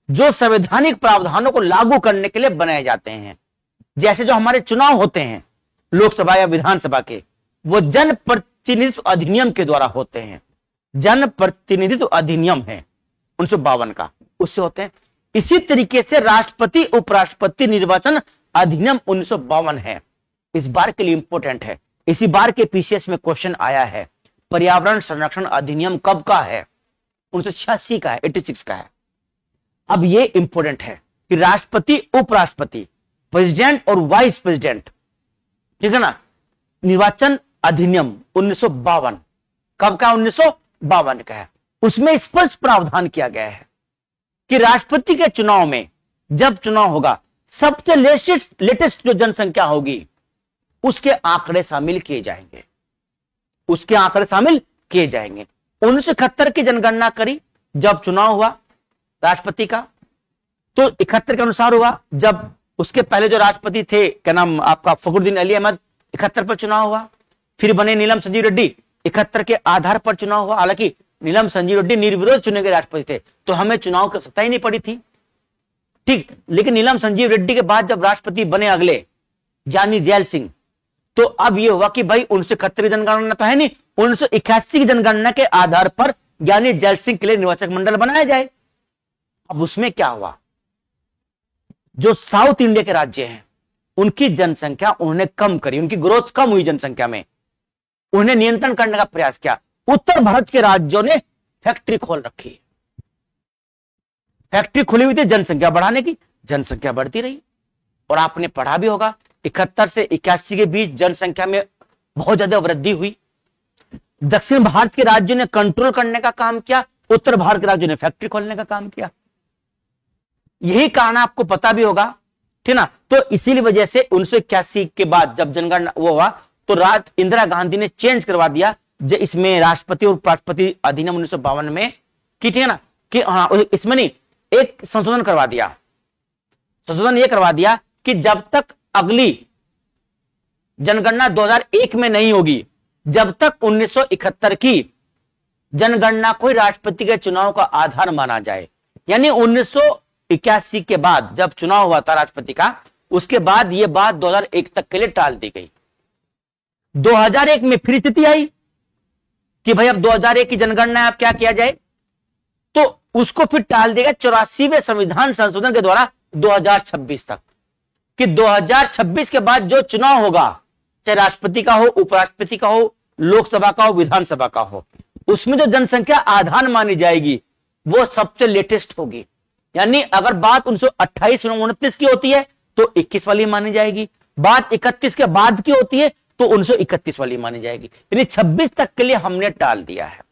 जो संवैधानिक प्रावधानों को लागू करने के लिए बनाए जाते हैं। जैसे जो हमारे चुनाव होते हैं लोकसभा या विधानसभा के, वो जन प्रतिनिधित्व अधिनियम के द्वारा होते हैं। जन प्रतिनिधित्व अधिनियम है 1952 का, उससे होते हैं। इसी तरीके से राष्ट्रपति उपराष्ट्रपति निर्वाचन अधिनियम 1952 है, इस बार के लिए इंपॉर्टेंट है। इसी बार के पीसीएस में क्वेश्चन आया है, पर्यावरण संरक्षण अधिनियम कब का है? 1986 का है, 86 का है। अब ये इंपॉर्टेंट है कि राष्ट्रपति उपराष्ट्रपति, प्रेसिडेंट और वाइस प्रेसिडेंट, ठीक है ना, निर्वाचन अधिनियम 1952 कब का? 1952 का है। उसमें स्पष्ट प्रावधान किया गया है कि राष्ट्रपति के चुनाव में जब चुनाव होगा, सबसे लेटेस्ट जो जनसंख्या होगी उसके आंकड़े शामिल किए जाएंगे, उसके आंकड़े शामिल किए जाएंगे। 1971 की जनगणना करी जब चुनाव हुआ राष्ट्रपति का, तो 71 के अनुसार हुआ। जब उसके पहले जो राष्ट्रपति थे, क्या नाम आपका, फखरुद्दीन अली अहमद, 71 पर चुनाव हुआ। फिर बने नीलम संजीव रेड्डी, 71 के आधार पर चुनाव हुआ। हालांकि नीलम संजीव रेड्डी निर्विरोध चुने गए राष्ट्रपति थे, तो हमें चुनाव की सत्ता ही नहीं पड़ी थी, ठीक। लेकिन नीलम संजीव रेड्डी के बाद जब राष्ट्रपति बने अगले, ज्ञानी जैल सिंह, तो अब यह हुआ कि भाई 1971 की जनगणना तो है नहीं, 1981 की जनगणना के आधार पर ज्ञानी जैल सिंह के लिए निर्वाचक मंडल बनाया जाए। अब उसमें क्या हुआ, जो साउथ इंडिया के राज्य हैं उनकी जनसंख्या उन्होंने कम करी, उनकी ग्रोथ कम हुई जनसंख्या में, उन्हें नियंत्रण करने का प्रयास किया। उत्तर भारत के राज्यों ने फैक्ट्री खोल रखी, फैक्ट्री खुली हुई थी जनसंख्या बढ़ाने की, जनसंख्या बढ़ती रही। और आपने पढ़ा भी होगा 71 से 81 के बीच जनसंख्या में बहुत ज्यादा वृद्धि हुई। दक्षिण भारत के राज्यों ने कंट्रोल करने का काम किया, उत्तर भारत के राज्यों ने फैक्ट्री खोलने का काम किया। यही कारण आपको पता भी होगा, ठीक ना। तो इसीलिए वजह से 1981 के बाद जब जनगणना वो हुआ तो इंदिरा गांधी ने चेंज करवा दिया इसमें राष्ट्रपति और उपराष्ट्रपति अधिनियम 1952 में, कि ठीक है ना, कि हाँ इसमें नहीं, एक संशोधन करवा दिया। संशोधन यह करवा दिया कि जब तक अगली जनगणना 2001 में नहीं होगी, जब तक 1971 की जनगणना को राष्ट्रपति के चुनाव का आधार माना जाए। यानी 1981 के बाद जब चुनाव हुआ था राष्ट्रपति का, उसके बाद यह बात 2001 तक के लिए टाल दी गई। 2001 में फिर स्थिति आई कि भाई अब 2001 की जनगणना अब क्या किया जाए, तो उसको फिर टाल देगा 84वें संविधान संशोधन के द्वारा 2026 तक, कि 2026 के बाद जो चुनाव होगा, चाहे राष्ट्रपति का हो, उपराष्ट्रपति का हो, लोकसभा का हो, विधानसभा का हो, उसमें जो जनसंख्या आधार मानी जाएगी वो सबसे लेटेस्ट होगी। यानी अगर बात 1928 1929 की होती है तो 21 वाली मानी जाएगी, बात 31 के बाद की होती है तो 1931 वाली मानी जाएगी। यानी 26 तक के लिए हमने टाल दिया है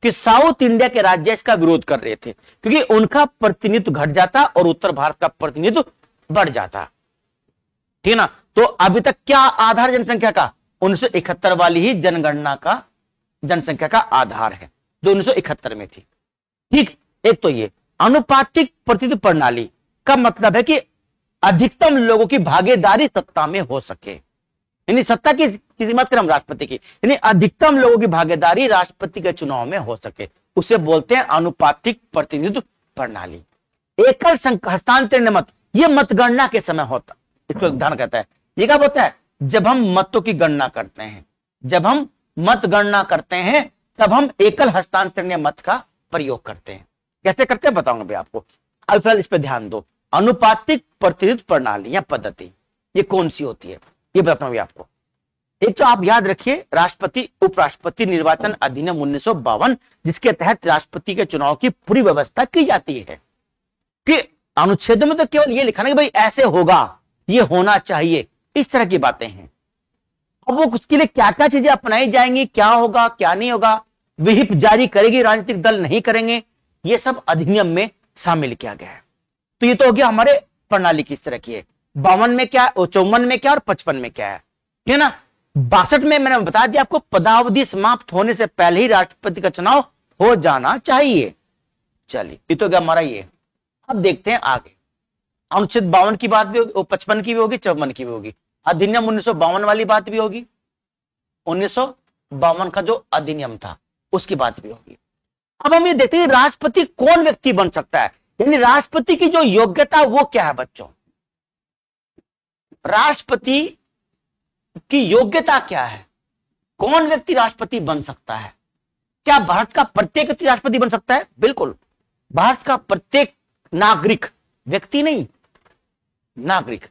कि साउथ इंडिया के राज्य इसका विरोध कर रहे थे, क्योंकि उनका प्रतिनिधित्व घट जाता और उत्तर भारत का प्रतिनिधित्व बढ़ जाता, ठीक है ना। तो अभी तक क्या आधार जनसंख्या का, 1971 वाली ही जनगणना का जनसंख्या का आधार है जो 1971 में थी, ठीक। एक तो ये अनुपातिक प्रतिनिधित्व प्रणाली का मतलब है कि अधिकतम लोगों की भागीदारी सत्ता में हो सके, यानी सत्ता की किसी बात करें हम राष्ट्रपति की, यानी अधिकतम लोगों की भागीदारी राष्ट्रपति के चुनाव में हो सके, उसे बोलते हैं अनुपातिक प्रतिनिधित्व प्रणाली। एकल हस्तांतरण मत, यह मतगणना के समय होता, इसको ध्यान कहता है। ये क्या होता है, जब हम मतों की गणना करते हैं, जब हम मतगणना करते हैं तब हम एकल हस्तांतरणीय मत का प्रयोग करते हैं। कैसे करते हैं बताऊंगा भी आपको, अब फिलहाल इस पर ध्यान दो। अनुपातिक प्रतिनिधित्व प्रणाली या पद्धति ये कौन सी होती है ये बताता हूं आपको। एक तो आप याद रखिए राष्ट्रपति उपराष्ट्रपति निर्वाचन अधिनियम 1952, जिसके तहत राष्ट्रपति के चुनाव की पूरी व्यवस्था की जाती है, कि अनुच्छेद में तो केवल ये लिखा ना कि भाई ऐसे होगा, ये होना चाहिए, इस तरह की बातें हैं। अब वो उसके लिए क्या क्या चीजें अपनाई जाएंगी, क्या होगा क्या नहीं होगा, विहिप जारी करेगी राजनीतिक दल नहीं करेंगे, ये सब अधिनियम में शामिल किया गया है। तो ये तो हो गया हमारे प्रणाली किस तरह की है। 52 में क्या, 54 में क्या और 55 में क्या है, ठीक है ना। 62 में मैंने बता दिया आपको, पदावधि समाप्त होने से पहले ही राष्ट्रपति का चुनाव हो जाना चाहिए। चलिए ये तो क्या हमारा ये। अब देखते हैं आगे, अनुच्छेद 52 की बात भी होगी, 55 की भी होगी, 54 की भी होगी, अधिनियम 1952 वाली बात भी होगी, 1952 का जो अधिनियम था उसकी बात भी होगी। अब हम ये देखते हैं राष्ट्रपति कौन व्यक्ति बन सकता है, यानी राष्ट्रपति की जो योग्यता वो क्या है बच्चों, राष्ट्रपति की योग्यता क्या है, कौन व्यक्ति राष्ट्रपति बन सकता है। क्या भारत का प्रत्येक व्यक्ति राष्ट्रपति बन सकता है? बिल्कुल, भारत का प्रत्येक नागरिक, व्यक्ति नहीं नागरिक,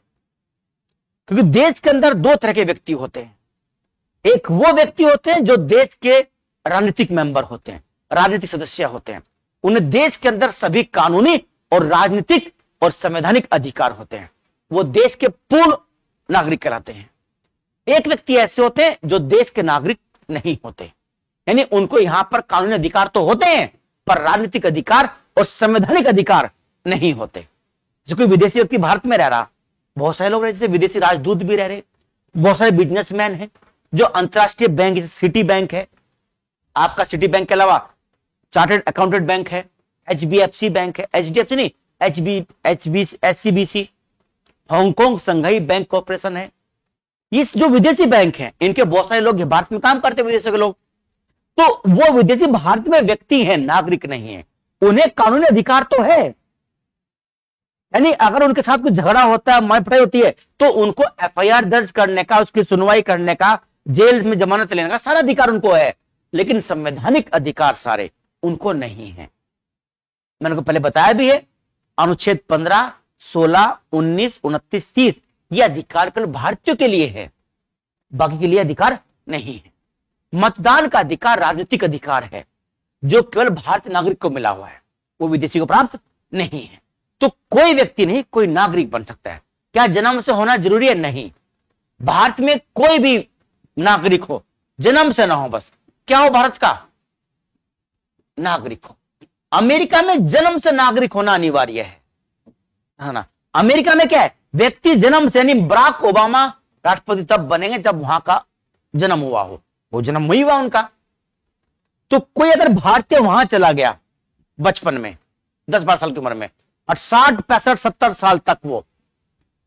क्योंकि देश के अंदर दो तरह के व्यक्ति होते हैं। एक वो व्यक्ति होते हैं जो देश के राजनीतिक मेंबर होते हैं, राजनीतिक सदस्य होते हैं, उन्हें देश के अंदर सभी कानूनी और राजनीतिक और संवैधानिक अधिकार होते हैं, वो देश के पूर्ण नागरिक कहलाते हैं। एक व्यक्ति ऐसे होते हैं जो देश के नागरिक नहीं होते, यानी उनको यहां पर कानूनी अधिकार तो होते हैं पर राजनीतिक अधिकार और संवैधानिक अधिकार नहीं होते। जैसे कोई विदेशी व्यक्ति भारत में रह रहा, बहुत सारे लोग रहे, जैसे विदेशी राजदूत भी रह रहे, बहुत सारे बिजनेसमैन हैं जो अंतरराष्ट्रीय बैंक, जैसे सिटी बैंक है आपका, सिटी बैंक के अलावा चार्टर्ड अकाउंटेंट बैंक है, HBFC बैंक है, HDFC नहीं HSBC, हांगकांग संघाई बैंक कॉर्पोरेशन है। इस जो विदेशी बैंक हैं इनके बहुत सारे लोग भारत में काम करते हैं, विदेशों के लोग, तो वो विदेशी भारत में व्यक्ति हैं, नागरिक नहीं है, उन्हें कानूनी अधिकार तो है। यानी अगर उनके साथ कुछ झगड़ा होता है, मारपीटाई होती है, तो उनको FIR दर्ज करने का, उसकी सुनवाई करने का, जेल में जमानत लेने का सारा अधिकार उनको है। लेकिन संवैधानिक अधिकार सारे उनको नहीं है। मैंने को पहले बताया भी है, अनुच्छेद 15, 16, 19, 29, 30 ये अधिकार केवल भारतीयों के लिए है, बाकी के लिए अधिकार नहीं है। मतदान का अधिकार राजनीतिक अधिकार है जो केवल भारतीय नागरिक को मिला हुआ है, वो विदेशी को प्राप्त नहीं है। तो कोई व्यक्ति नहीं कोई नागरिक बन सकता है। क्या जन्म से होना जरूरी है? नहीं। भारत में कोई भी नागरिक हो, जन्म से ना हो, बस क्या हो? भारत का नागरिक हो। अमेरिका में जन्म से नागरिक होना अनिवार्य है ना। अमेरिका में क्या है? व्यक्ति जन्म से, यानी बराक ओबामा राष्ट्रपति तब बनेंगे जब वहां का जन्म हुआ हो, वो जन्म वही हुआ उनका। तो कोई अगर भारतीय वहां चला गया बचपन में 10-12 साल की उम्र में और 60, 65, 70 साल तक वो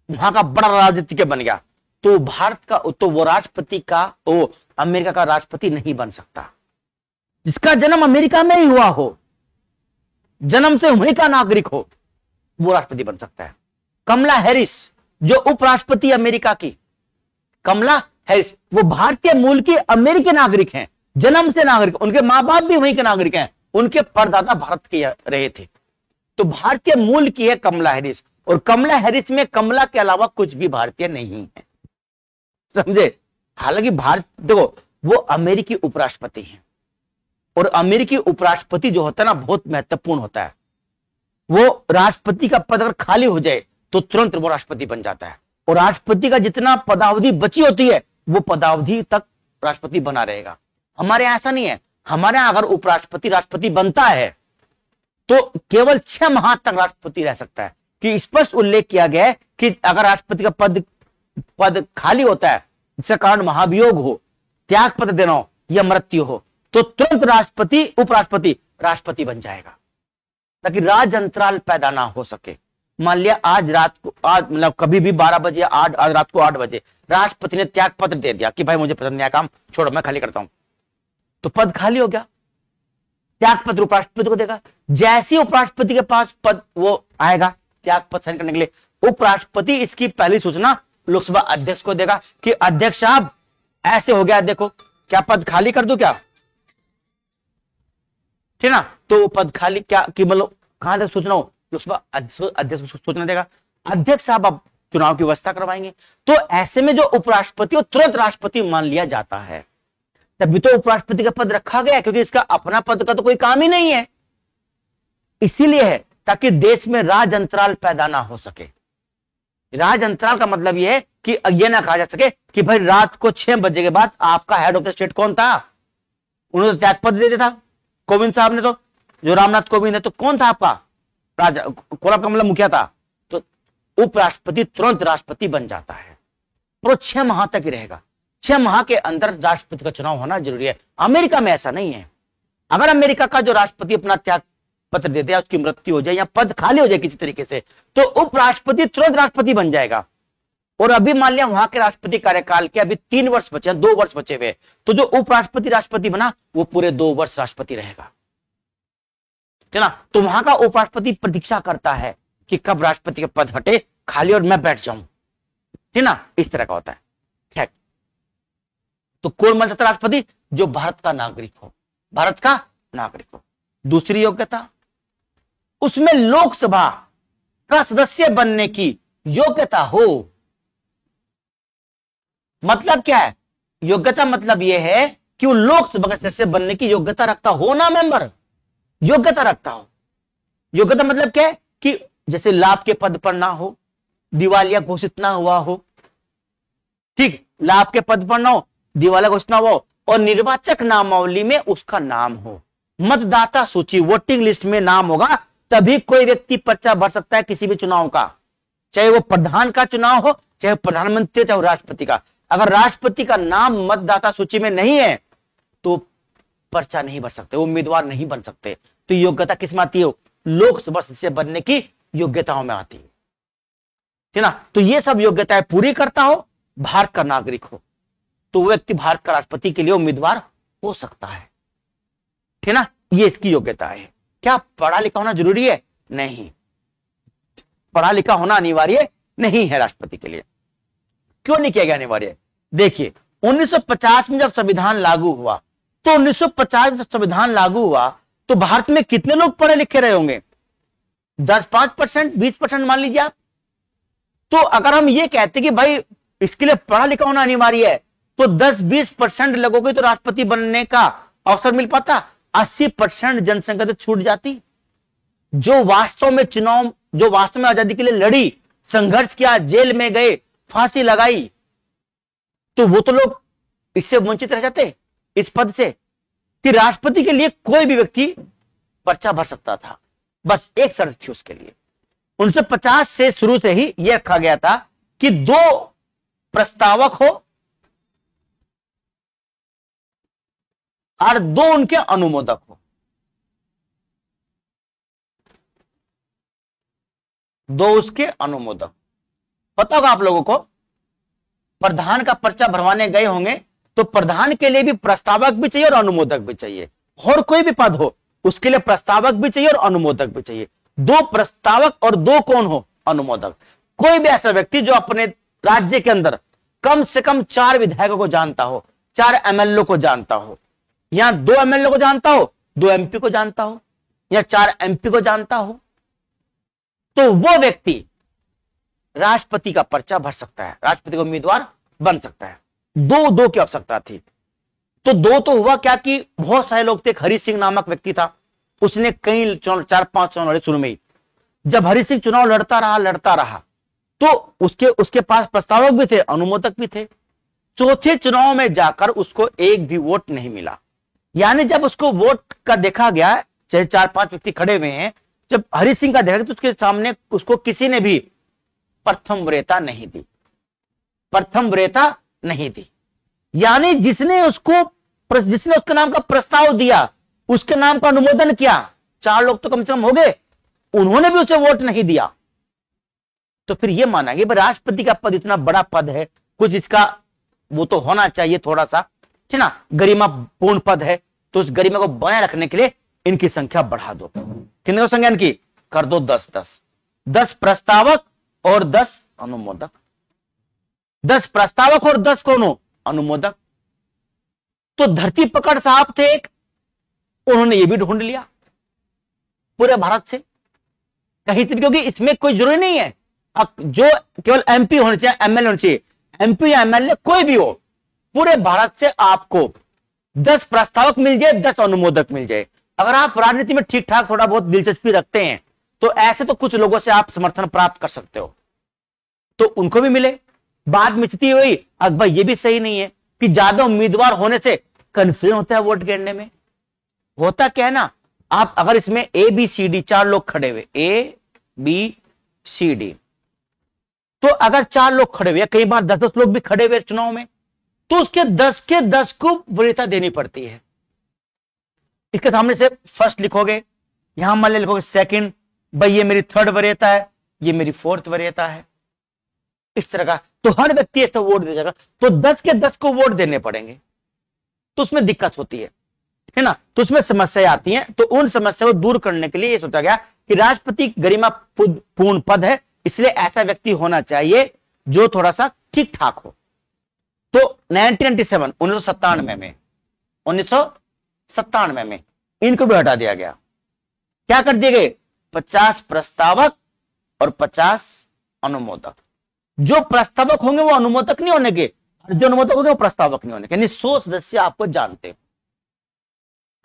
वहां का बड़ा राजनीतिज्ञ बन गया, तो भारत का, तो वो राष्ट्रपति का, वो अमेरिका का राष्ट्रपति नहीं बन सकता। जिसका जन्म अमेरिका में ही हुआ हो, जन्म से वहीं का नागरिक हो, वो राष्ट्रपति बन सकता है। कमला हैरिस जो उपराष्ट्रपति अमेरिका की, कमला हैरिस वो भारतीय मूल की अमेरिकी नागरिक हैं, जन्म से नागरिक, उनके मां बाप भी वहीं के नागरिक हैं, उनके परदादा भारत के रहे थे। तो भारतीय मूल की है कमला हैरिस, और कमला हैरिस में कमला के अलावा कुछ भी भारतीय नहीं है, समझे। हालांकि भारत, देखो वो अमेरिकी उपराष्ट्रपति हैं, और अमेरिकी उपराष्ट्रपति जो होता है ना बहुत महत्वपूर्ण होता है। वो राष्ट्रपति का पद अगर खाली हो जाए तो तुरंत वो राष्ट्रपति बन जाता है, और राष्ट्रपति का जितना पदावधि बची होती है वो पदावधि तक राष्ट्रपति बना रहेगा। हमारे यहां ऐसा नहीं है। हमारे यहां अगर उपराष्ट्रपति राष्ट्रपति बनता है तो केवल 6 माह तक राष्ट्रपति रह सकता है, कि स्पष्ट उल्लेख किया गया है कि अगर राष्ट्रपति का पद खाली होता है, जिसका कारण महाभियोग हो, त्याग पत्र देना हो या मृत्यु हो, तो तुरंत राष्ट्रपति उपराष्ट्रपति राष्ट्रपति बन जाएगा, ताकि राज अंतराल पैदा ना हो सके। मान लिया आज रात को, आज मतलब कभी भी 12 बजे, आज रात को 8 बजे राष्ट्रपति ने त्याग पत्र दे दिया कि भाई मुझे पसंद नहीं आया काम, छोड़ो मैं खाली करता हूं, तो पद खाली हो गया। त्याग पत्र उपराष्ट्रपति को देगा। जैसे उपराष्ट्रपति के पास पद वो आएगा त्याग पत्र साइन करने के लिए, उपराष्ट्रपति इसकी पहली सूचना लोकसभा अध्यक्ष को देगा कि अध्यक्ष साहब ऐसे हो गया, देखो क्या पद खाली कर दूं क्या, ठीक ना। तो वो पद खाली क्या कि मतलब कहां तक सूचना हो, लोकसभा अध्यक्ष को सूचना देगा, अध्यक्ष साहब अब चुनाव की व्यवस्था करवाएंगे। तो ऐसे में जो उपराष्ट्रपति वो तुरंत राष्ट्रपति मान लिया जाता है। तभी तो उपराष्ट्रपति का पद रखा गया, क्योंकि इसका अपना पद का तो कोई काम ही नहीं है, इसीलिए है ताकि देश में राज अंतराल पैदा ना हो सके। राज अंतराल का मतलब यह है कि यह ना कहा जा सके कि भाई रात को 6 बजे के बाद आपका हेड ऑफ द स्टेट कौन था, उन्होंने तो त्याग पत्र दे दिया था कोविंद साहब ने, तो जो रामनाथ कोविंद है, तो कौन था आपका राजा, कौन आपका मतलब मुखिया था, तो उपराष्ट्रपति तुरंत राष्ट्रपति बन जाता है। पर 6 माह तक ही रहेगा, 6 माह के अंदर राष्ट्रपति का चुनाव होना जरूरी है। अमेरिका में ऐसा नहीं है। अगर अमेरिका का जो राष्ट्रपति अपना त्याग पत्र दे दिया, उसकी मृत्यु हो जाए या पद खाली हो जाए किसी तरीके से, तो उपराष्ट्रपति तुरंत राष्ट्रपति बन जाएगा। और अभी मान लिया वहां के राष्ट्रपति कार्यकाल के अभी 3 वर्ष बचे, 2 वर्ष बचे हुए, तो जो उपराष्ट्रपति राष्ट्रपति बना वो पूरे 2 वर्ष राष्ट्रपति रहेगा, ठीक ना। तो वहां का उपराष्ट्रपति प्रतीक्षा करता है कि कब राष्ट्रपति का पद हटे खाली और मैं बैठ जाऊं, ठीक ना, इस तरह का होता है। ठीक, तो कौन बन सकता राष्ट्रपति? जो भारत का नागरिक हो, भारत का नागरिक हो। दूसरी योग्यता, उसमें लोकसभा का सदस्य बनने की योग्यता हो। मतलब क्या है? योग्यता मतलब यह है कि वो लोकसभा का सदस्य बनने की योग्यता रखता हो ना, मेंबर योग्यता रखता हो। योग्यता मतलब क्या है कि जैसे लाभ के पद पर ना हो, दिवालिया घोषित ना हुआ हो, ठीक, लाभ के पद पर ना हो, दिवालिया घोषित ना हुआ हो, और निर्वाचक नामावली में उसका नाम हो, मतदाता सूची वोटिंग लिस्ट में नाम होगा, तभी कोई व्यक्ति पर्चा भर सकता है किसी भी चुनाव का, चाहे वो प्रधान का चुनाव हो, चाहे प्रधानमंत्री, चाहे राष्ट्रपति का। अगर राष्ट्रपति का नाम मतदाता सूची में नहीं है तो पर्चा नहीं भर सकते, उम्मीदवार नहीं बन सकते। तो योग्यता किस में आती है? लोकसभा सदस्य बनने की योग्यताओं में आती है, ठीक ना। तो ये सब योग्यताएं पूरी करता हो, भारत का नागरिक हो, तो वो व्यक्ति भारत का राष्ट्रपति के लिए उम्मीदवार हो सकता है, ठीक ना। ये इसकी योग्यता है। क्या पढ़ा लिखा होना जरूरी है? नहीं, पढ़ा लिखा होना अनिवार्य नहीं है राष्ट्रपति के लिए। क्यों नहीं किया गया अनिवार्य? देखिए 1950 में जब संविधान लागू हुआ तो 1950 में संविधान लागू हुआ तो भारत में कितने लोग पढ़े लिखे रहे होंगे? 5% 20% मान लीजिए आप। तो अगर हम ये कहते कि भाई इसके लिए पढ़ा लिखा होना अनिवार्य है, तो 10-20% लोगों को तो राष्ट्रपति बनने का अवसर मिल पाता, 80% जनसंख्या तो छूट जाती। जो वास्तव में आजादी के लिए लड़ी, संघर्ष किया, जेल में गए, फांसी लगाई, तो वो तो लोग इससे वंचित रह जाते, इस पद से, कि राष्ट्रपति के लिए कोई भी व्यक्ति पर्चा भर सकता था। बस एक शर्त थी उसके लिए। 1950 से शुरू से ही यह रखा गया था कि 2 प्रस्तावक हो और 2 उनके अनुमोदक हो। 2 उसके अनुमोदक। पता होगा आप लोगों को, प्रधान का पर्चा भरवाने गए होंगे तो प्रधान के लिए भी प्रस्तावक भी चाहिए और अनुमोदक भी चाहिए। और कोई भी पद हो उसके लिए प्रस्तावक भी चाहिए और अनुमोदक भी चाहिए। 2 प्रस्तावक और 2 कौन हो? अनुमोदक। कोई भी ऐसा व्यक्ति जो अपने राज्य के अंदर कम से कम 4 विधायकों को जानता हो, 4 एमएलए को जानता हो, या 2 एमएलए को जानता हो, 2 एमपी को जानता हो, या 4 एमपी को जानता हो, तो वो व्यक्ति राष्ट्रपति का पर्चा भर सकता है, राष्ट्रपति का उम्मीदवार बन सकता है। 2 की आवश्यकता थी। तो 2 तो हुआ क्या कि बहुत सारे लोग थे। हरि सिंह नामक व्यक्ति था, उसने कई 4-5 चुनाव लड़े शुरू में ही। जब हरि सिंह चुनाव लड़ता रहा तो उसके पास प्रस्तावक भी थे, अनुमोदक भी थे। चौथे चुनाव में जाकर उसको एक भी वोट नहीं मिला। यानी जब उसको वोट का देखा गया, चाहे 4-5 व्यक्ति खड़े हुए हैं, जब हरि सिंह का देखा तो उसके सामने उसको किसी ने भी प्रथम वरीयता नहीं दी। यानी जिसने उसके नाम का प्रस्ताव दिया, उसके नाम का अनुमोदन किया, 4 लोग तो कम से कम हो गए, उन्होंने भी उसे वोट नहीं दिया। तो फिर यह माना कि राष्ट्रपति का पद इतना बड़ा पद है, कुछ इसका वो तो होना चाहिए थोड़ा सा, है ना, गरिमा पूर्ण पद है, तो उस गरिमा को बनाए रखने के लिए इनकी संख्या बढ़ा दो। कितने संख्या इनकी कर दो? 10 प्रस्तावक और 10 अनुमोदक। 10 प्रस्तावक और 10 कौन हो? अनुमोदक। तो धरती पकड़ साहब थे एक, उन्होंने ये भी ढूंढ लिया पूरे भारत से, कहीं से भी, क्योंकि इसमें कोई जरूरी नहीं है जो केवल एमपी होने चाहिए, एमएलए होने चाहिए। एमपी या एमएलए कोई भी हो, पूरे भारत से आपको 10 प्रस्तावक मिल जाए, 10 अनुमोदक मिल जाए। अगर आप राजनीति में ठीक ठाक थोड़ा बहुत दिलचस्पी रखते हैं तो ऐसे तो कुछ लोगों से आप समर्थन प्राप्त कर सकते हो, तो उनको भी मिले। बाद में स्थिति हुई, अब भाई ये भी सही नहीं है कि ज्यादा उम्मीदवार होने से कंफ्यूजन होता है वोट गिरने में। होता क्या है ना, आप अगर इसमें ABCD 4 लोग खड़े हुए, ABCD, तो अगर 4 लोग खड़े हुए, कई बार 10-10 लोग भी खड़े हुए चुनाव में, तो उसके 10 के 10 को वरीयता देनी पड़ती है। इसके सामने से फर्स्ट लिखोगे, यहां मान लिखोगे सेकंड, भाई ये मेरी 3rd वरीयता है, ये मेरी 4th वरीयता है, इस तरह का। तो हर व्यक्ति ऐसा वोट दे जाएगा, तो 10 के 10 को वोट देने पड़ेंगे, तो उसमें दिक्कत होती है ना, तो उसमें समस्याएं आती हैं। तो उन समस्या को दूर करने के लिए यह सोचा गया कि राष्ट्रपति गरिमा पूर्ण पद है, इसलिए ऐसा व्यक्ति होना चाहिए जो थोड़ा सा ठीक ठाक हो। तो 1997 में इनको भी हटा दिया गया। क्या कर दिए गए? 50 प्रस्तावक और 50 अनुमोदक। जो प्रस्तावक होंगे वो अनुमोदक नहीं होने के, और जो अनुमोदक होंगे वो प्रस्तावक नहीं होने के। यानी 100 सदस्य आपको जानते हो,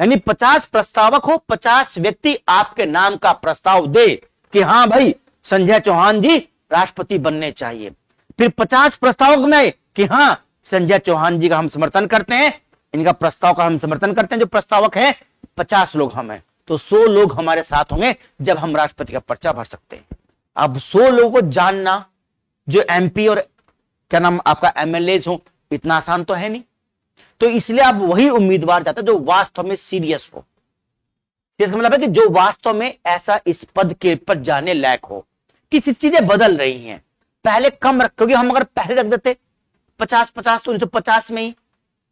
यानी 50 प्रस्तावक हो, 50 व्यक्ति आपके नाम का प्रस्ताव दे कि हां भाई संजय चौहान जी राष्ट्रपति बनने चाहिए। फिर 50 प्रस्तावक में कि हां संजय चौहान जी का हम समर्थन करते हैं, इनका प्रस्ताव का हम समर्थन करते हैं। जो प्रस्तावक है 50 लोग हम हैं, तो 100 लोग हमारे साथ होंगे जब हम राष्ट्रपति का पर्चा भर सकते हैं। अब 100 लोगों को जानना, जो एमपी और क्या नाम आपका एमएलए हो, इतना आसान तो है नहीं। तो इसलिए आप वही उम्मीदवार चाहते हैं जो वास्तव में सीरियस हो। सीरियस का मतलब है कि जो वास्तव में ऐसा इस पद के पर जाने लायक हो। किसी चीजें बदल रही हैं, पहले कम रख, क्योंकि हम अगर पहले रख देते 50-50 तो 1950 में ही,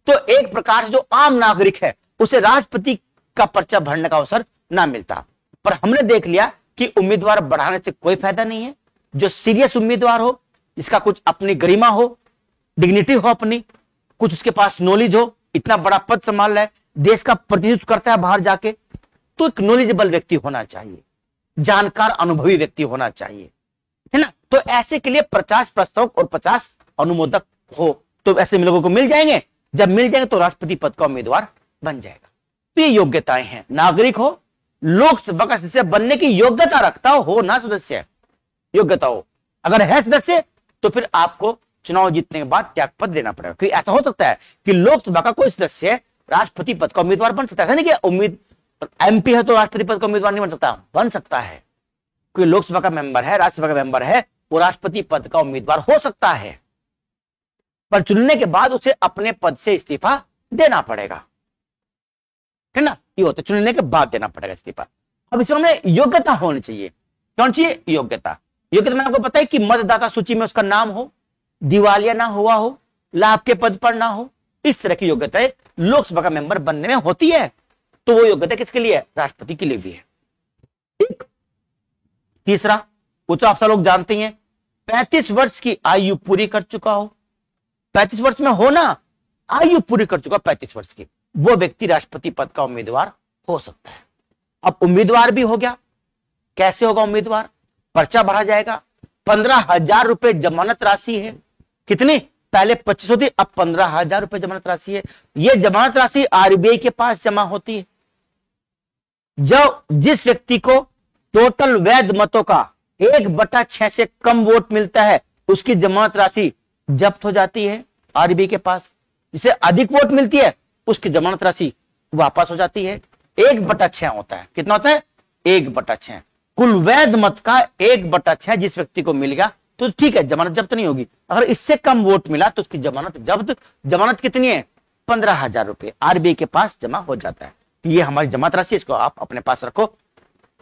तो एक प्रकार से जो आम नागरिक है उसे राष्ट्रपति का पर्चा भरने का अवसर ना मिलता। पर हमने देख लिया कि उम्मीदवार बढ़ाने से कोई फायदा नहीं है। जो सीरियस उम्मीदवार हो, जिसका कुछ अपनी गरिमा हो, डिग्निटी हो अपनी, कुछ उसके पास नॉलेज हो, इतना बड़ा पद संभाल रहा है, देश का प्रतिनिधित्व करता है बाहर जाके, तो एक नॉलेजेबल व्यक्ति होना चाहिए, जानकार अनुभवी व्यक्ति होना चाहिए, है ना। तो ऐसे के लिए 50 प्रस्तावक और 50 अनुमोदक हो, तो ऐसे लोगों को मिल जाएंगे। जब मिल जाएंगे तो राष्ट्रपति पद का उम्मीदवार बन जाएगा। तो ये योग्यताएं हैं, नागरिक हो, लोकसभा का सदस्य बनने की योग्यता रखता हो ना सदस्य, योग्यता हो। अगर है सदस्य तो फिर आपको चुनाव जीतने के बाद त्यागपत्र देना पड़ेगा। क्योंकि ऐसा हो सकता है कि लोकसभा का कोई सदस्य राष्ट्रपति पद का उम्मीदवार बन सकता है, नहीं कि उम्मीद एमपी है तो राष्ट्रपति पद का उम्मीदवार नहीं बन सकता है। कोई लोकसभा का मेंबर है, राज्यसभा का मेंबर है, वो राष्ट्रपति पद का उम्मीदवार हो सकता है, पर चुनने के बाद उसे अपने पद से इस्तीफा देना पड़ेगा, है ना। ये होता है, चुनने के बाद देना पड़ेगा इस्तीफा। अब इसमें हमें योग्यता होनी चाहिए। कौन चाहिए? योग्यता। योग्यता में आपको पता है कि मतदाता सूची में उसका नाम हो, दिवालिया ना हुआ हो, लाभ के पद पर ना हो, इस तरह की योग्यता लोकसभा का मेंबर बनने में होती है। तो वो योग्यता किसके लिए है? राष्ट्रपति के लिए भी है। एक तीसरा, वो तो आप सब लोग जानते हैं, 35 वर्ष की आयु पूरी कर चुका हो। 35 वर्ष में हो ना, आयु पूरी कर चुका 35 वर्ष की, वो व्यक्ति राष्ट्रपति पद का उम्मीदवार हो सकता है। अब उम्मीदवार भी हो गया, कैसे होगा उम्मीदवार? पर्चा भरा जाएगा, 15,000 रुपए जमानत राशि है। कितनी? पहले 25 होती, अब 15,000 रुपए जमानत राशि है। यह जमानत राशि आरबीआई के पास जमा होती है। जब जिस व्यक्ति को टोटल वैध मतों का 1/6 से कम वोट मिलता है, उसकी जमानत राशि जब्त हो जाती है आरबीआई के पास। जिसे अधिक वोट मिलती है, उसकी जमानत राशि वापस हो जाती है। 1/6 होता है। कितना होता है? 1/6। कुल वैध मत का 1/6 जिस व्यक्ति को मिल गया तो ठीक है, जमानत जब्त नहीं होगी। अगर इससे कम वोट मिला तो उसकी जमानत जब्त। जमानत कितनी है? 15,000 रुपए आरबीआई के पास जमा हो जाता है। ये हमारी जमानत राशि, इसको आप अपने पास रखो, है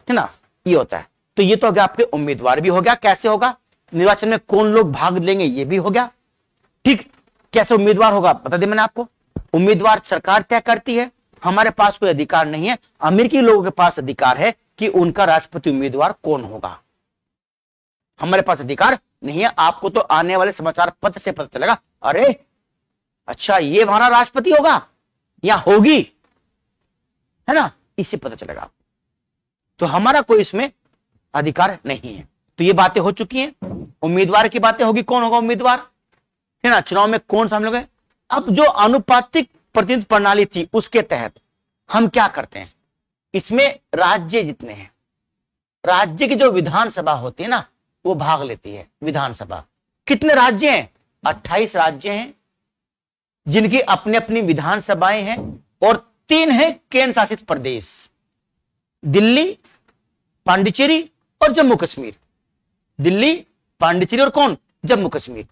ना। ये होता है। तो ये तो हो गया, आपके उम्मीदवार भी हो गया। कैसे होगा? निर्वाचन में कौन लोग भाग लेंगे, ये भी हो गया। ठीक, कैसे उम्मीदवार होगा बता दें मैंने आपको। उम्मीदवार सरकार तय करती है, हमारे पास कोई अधिकार नहीं है। अमेरिकी लोगों के पास अधिकार है कि उनका राष्ट्रपति उम्मीदवार कौन होगा। हमारे पास अधिकार नहीं है। आपको तो आने वाले समाचार पत्र से पता चलेगा, अरे अच्छा ये हमारा राष्ट्रपति होगा या होगी, है ना, इससे पता चलेगा। तो हमारा कोई इसमें अधिकार नहीं है। तो ये बातें हो चुकी हैं, उम्मीदवार की बातें होगी, कौन होगा उम्मीदवार, है ना, चुनाव में कौन शामिल होंगे। अब जो आनुपातिक प्रतिनिधित्व प्रणाली थी उसके तहत हम क्या करते हैं, इसमें राज्य जितने हैं, राज्य की जो विधानसभा होती है ना, वो भाग लेती है। विधानसभा कितने राज्य हैं? 28 राज्य हैं जिनकी अपनी अपनी विधानसभाएं हैं, और 3 हैं केंद्र शासित प्रदेश, दिल्ली, पांडिचेरी और जम्मू कश्मीर। दिल्ली, पांडिचेरी और कौन? जम्मू कश्मीर।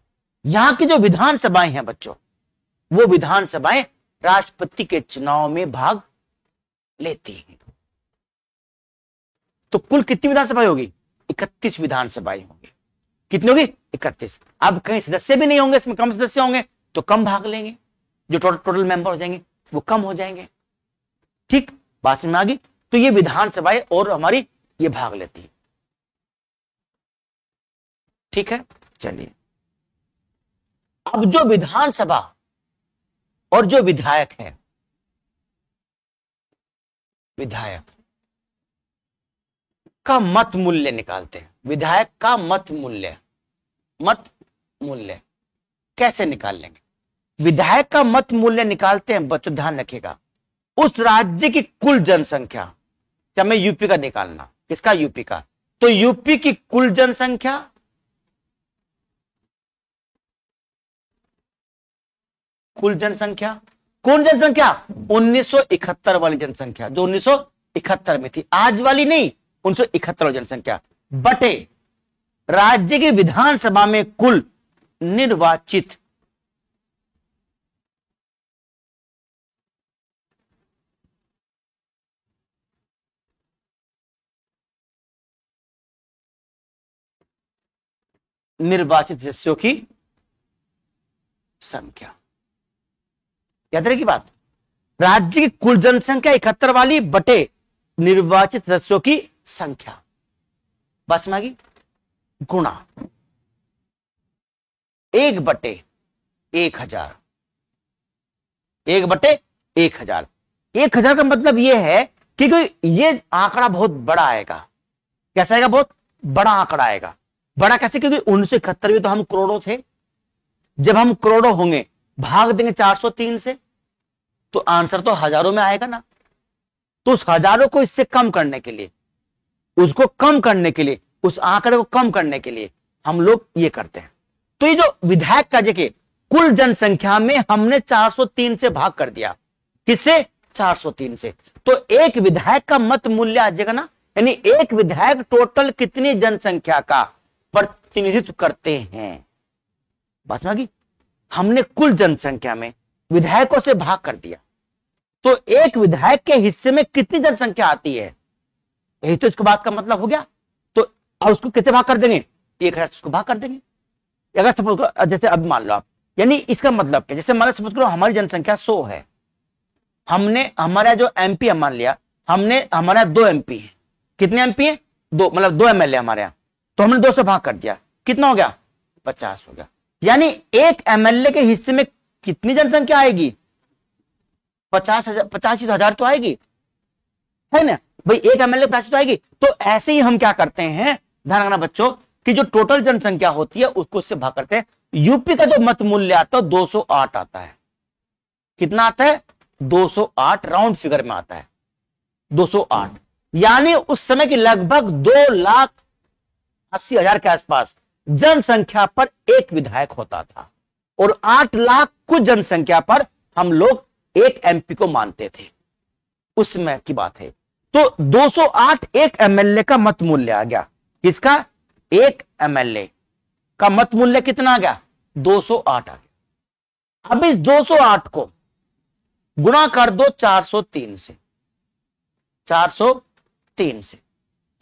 यहां की जो विधानसभाएं हैं बच्चों, वो विधानसभाएं राष्ट्रपति के चुनाव में भाग लेती हैं। तो कुल कितनी विधानसभाएं होगी? 31 विधानसभाएं होंगी। कितनी होगी? 31। अब कहीं सदस्य भी नहीं होंगे, इसमें कम सदस्य होंगे तो कम भाग लेंगे, जो टोटल मेंबर हो जाएंगे वो कम हो जाएंगे। ठीक, बात में आ गई। तो ये विधानसभाएं और हमारी ये भाग लेती है। ठीक है, चलिए। अब जो विधानसभा और जो विधायक है, विधायक का मत मूल्य निकालते हैं। विधायक का मत मूल्य कैसे निकाल लेंगे? विधायक का मत मूल्य निकालते हैं बच्चों, ध्यान रखिएगा, उस राज्य की कुल जनसंख्या, हमें यूपी का निकालना। किसका? यूपी का। तो यूपी की कुल जनसंख्या कौन जनसंख्या? 1971 वाली जनसंख्या, जो 1971 में थी, आज वाली नहीं, 1971 वाली जनसंख्या बटे राज्य की विधानसभा में कुल निर्वाचित सदस्यों की संख्या। याद रखिए बात, राज्य की कुल जनसंख्या 71 वाली बटे निर्वाचित सदस्यों की संख्या, बस में आ गई, गुणा 1/1000। 1/1000 1000 का मतलब यह है कि ये आंकड़ा बहुत बड़ा आएगा। कैसा आएगा? बहुत बड़ा आंकड़ा आएगा। बड़ा कैसे? क्योंकि 1971 में तो हम करोड़ों थे। जब हम करोड़ों होंगे, भाग देंगे 403 से, तो आंसर तो हजारों में आएगा ना। तो उस हजारों को इससे कम करने के लिए, उसको कम करने के लिए, उस आंकड़े को कम करने के लिए हम लोग ये करते हैं। तो ये जो विधायक का जगह कुल जनसंख्या में हमने 403 से भाग कर दिया। किससे? 403 से। तो एक विधायक का मत मूल्य आ जाएगा ना, यानी एक विधायक टोटल कितनी जनसंख्या का प्रतिनिधित्व करते हैं। बात समझ गई? हमने कुल जनसंख्या में विधायकों से भाग कर दिया, तो एक विधायक के हिस्से में कितनी जनसंख्या आती है, यही तो इसको बात का मतलब हो गया। तो अब उसको कैसे भाग कर देंगे? 1000 उसको भाग कर देंगे। अगर सपोज करो, जैसे अब मान लो आप, यानी इसका मतलब क्या, जैसे मान लो सपोज करो हमारी जनसंख्या 100 है, हमने हमारा जो एमपी मान लिया, हमने हमारा 2 एमपी है। कितने एमपी है? 2, मतलब 2 एमएलए हमारे यहां। तो हमने 2 से भाग कर दिया, कितना हो गया? 50 हो गया। यानी एक एमएलए के हिस्से में कितनी जनसंख्या आएगी? 85,000 तो आएगी, है ना भाई। एक एमएलए 50 तो आएगी। तो ऐसे ही हम क्या करते हैं, ध्यान रखना बच्चों, कि जो टोटल जनसंख्या होती है उसको इससे भाग करते हैं। यूपी का जो मत मूल्य आता है 208 आता है। कितना आता है? 208, राउंड फिगर में आता है 208। यानी उस समय की लगभग 2,80,000 के आसपास जनसंख्या पर एक विधायक होता था, और 8 लाख कुछ जनसंख्या पर हम लोग एक एमपी को मानते थे। उस समय की बात है। तो 208 एक एमएलए का मत मूल्य आ गया। किसका? एक एमएलए का मत मूल्य कितना आ गया? 208 आ गया। अब इस 208 को गुणा कर दो 403 से, 403 से,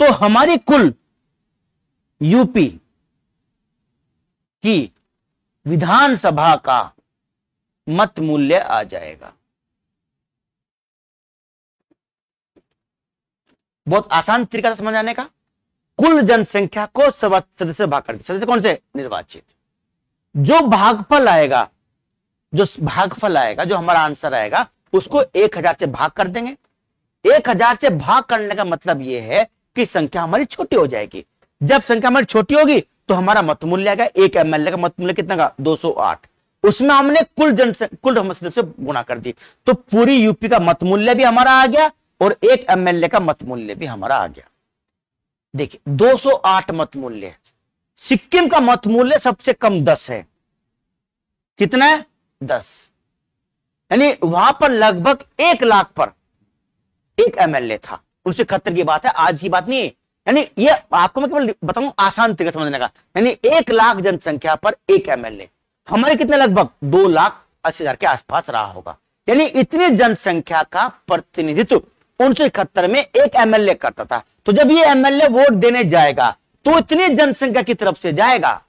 तो हमारी कुल यूपी की विधानसभा का मत मूल्य आ जाएगा। बहुत आसान तरीका समझ आने का। कुल जनसंख्या को सदस्य से भाग कर दिया। सदस्य कौन से? निर्वाचित। जो भागफल आएगा, जो हमारा आंसर आएगा, उसको 1000 से भाग कर देंगे। 1000 से भाग करने का मतलब यह है कि संख्या हमारी छोटी हो जाएगी। जब संख्या हमारी छोटी होगी तो हमारा मत मूल्य आएगा। एक एमएलए का मत मूल्य कितना का? 208। उसमें हमने कुल हम सदस्य गुणा कर दी, तो पूरी यूपी का मत मूल्य भी हमारा आ गया और एक एमएलए का मत मूल्य भी हमारा आ गया। देखिए 208 मत मूल्य। सिक्किम का मत मूल्य सबसे कम 10 है। कितना है? 10। यानी वहां पर लगभग 1 लाख पर एक एमएलए था। 1971 की बात है, आज की बात नहीं है। यानी ये आपको मैं केवल बताऊं आसान तरीके समझने का। यानी 1 लाख जनसंख्या पर एक एमएलए। हमारे कितने? लगभग 2,80,000 के आसपास रहा होगा। यानी इतनी जनसंख्या का प्रतिनिधित्व 1971 में एक एमएलए करता था। तो जब ये एमएलए वोट देने जाएगा तो इतनी जनसंख्या की तरफ से जाएगा,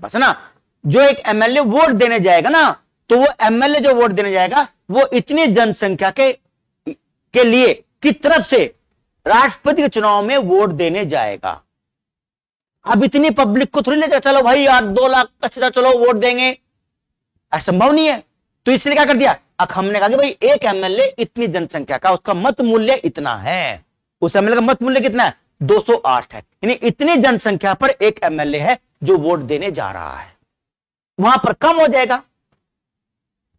बस ना। जो एक एमएलए वोट देने जाएगा ना, तो वो एमएलए जो वोट देने जाएगा वो इतनी जनसंख्या के लिए की तरफ से राष्ट्रपति के चुनाव में वोट देने जाएगा। अब इतनी पब्लिक को थोड़ी लेकर चलो भाई यार 2,80,000 चलो वोट देंगे, असंभव नहीं है। तो इसलिए क्या कर दिया, अब हमने कहा कि भाई एक एमएलए इतनी जनसंख्या का, उसका मत मूल्य इतना है। उस एमएलए का मत मूल्य कितना है? 208 है। यानी इतनी जनसंख्या पर एक एमएलए है जो वोट देने जा रहा है। वहां पर कम हो जाएगा,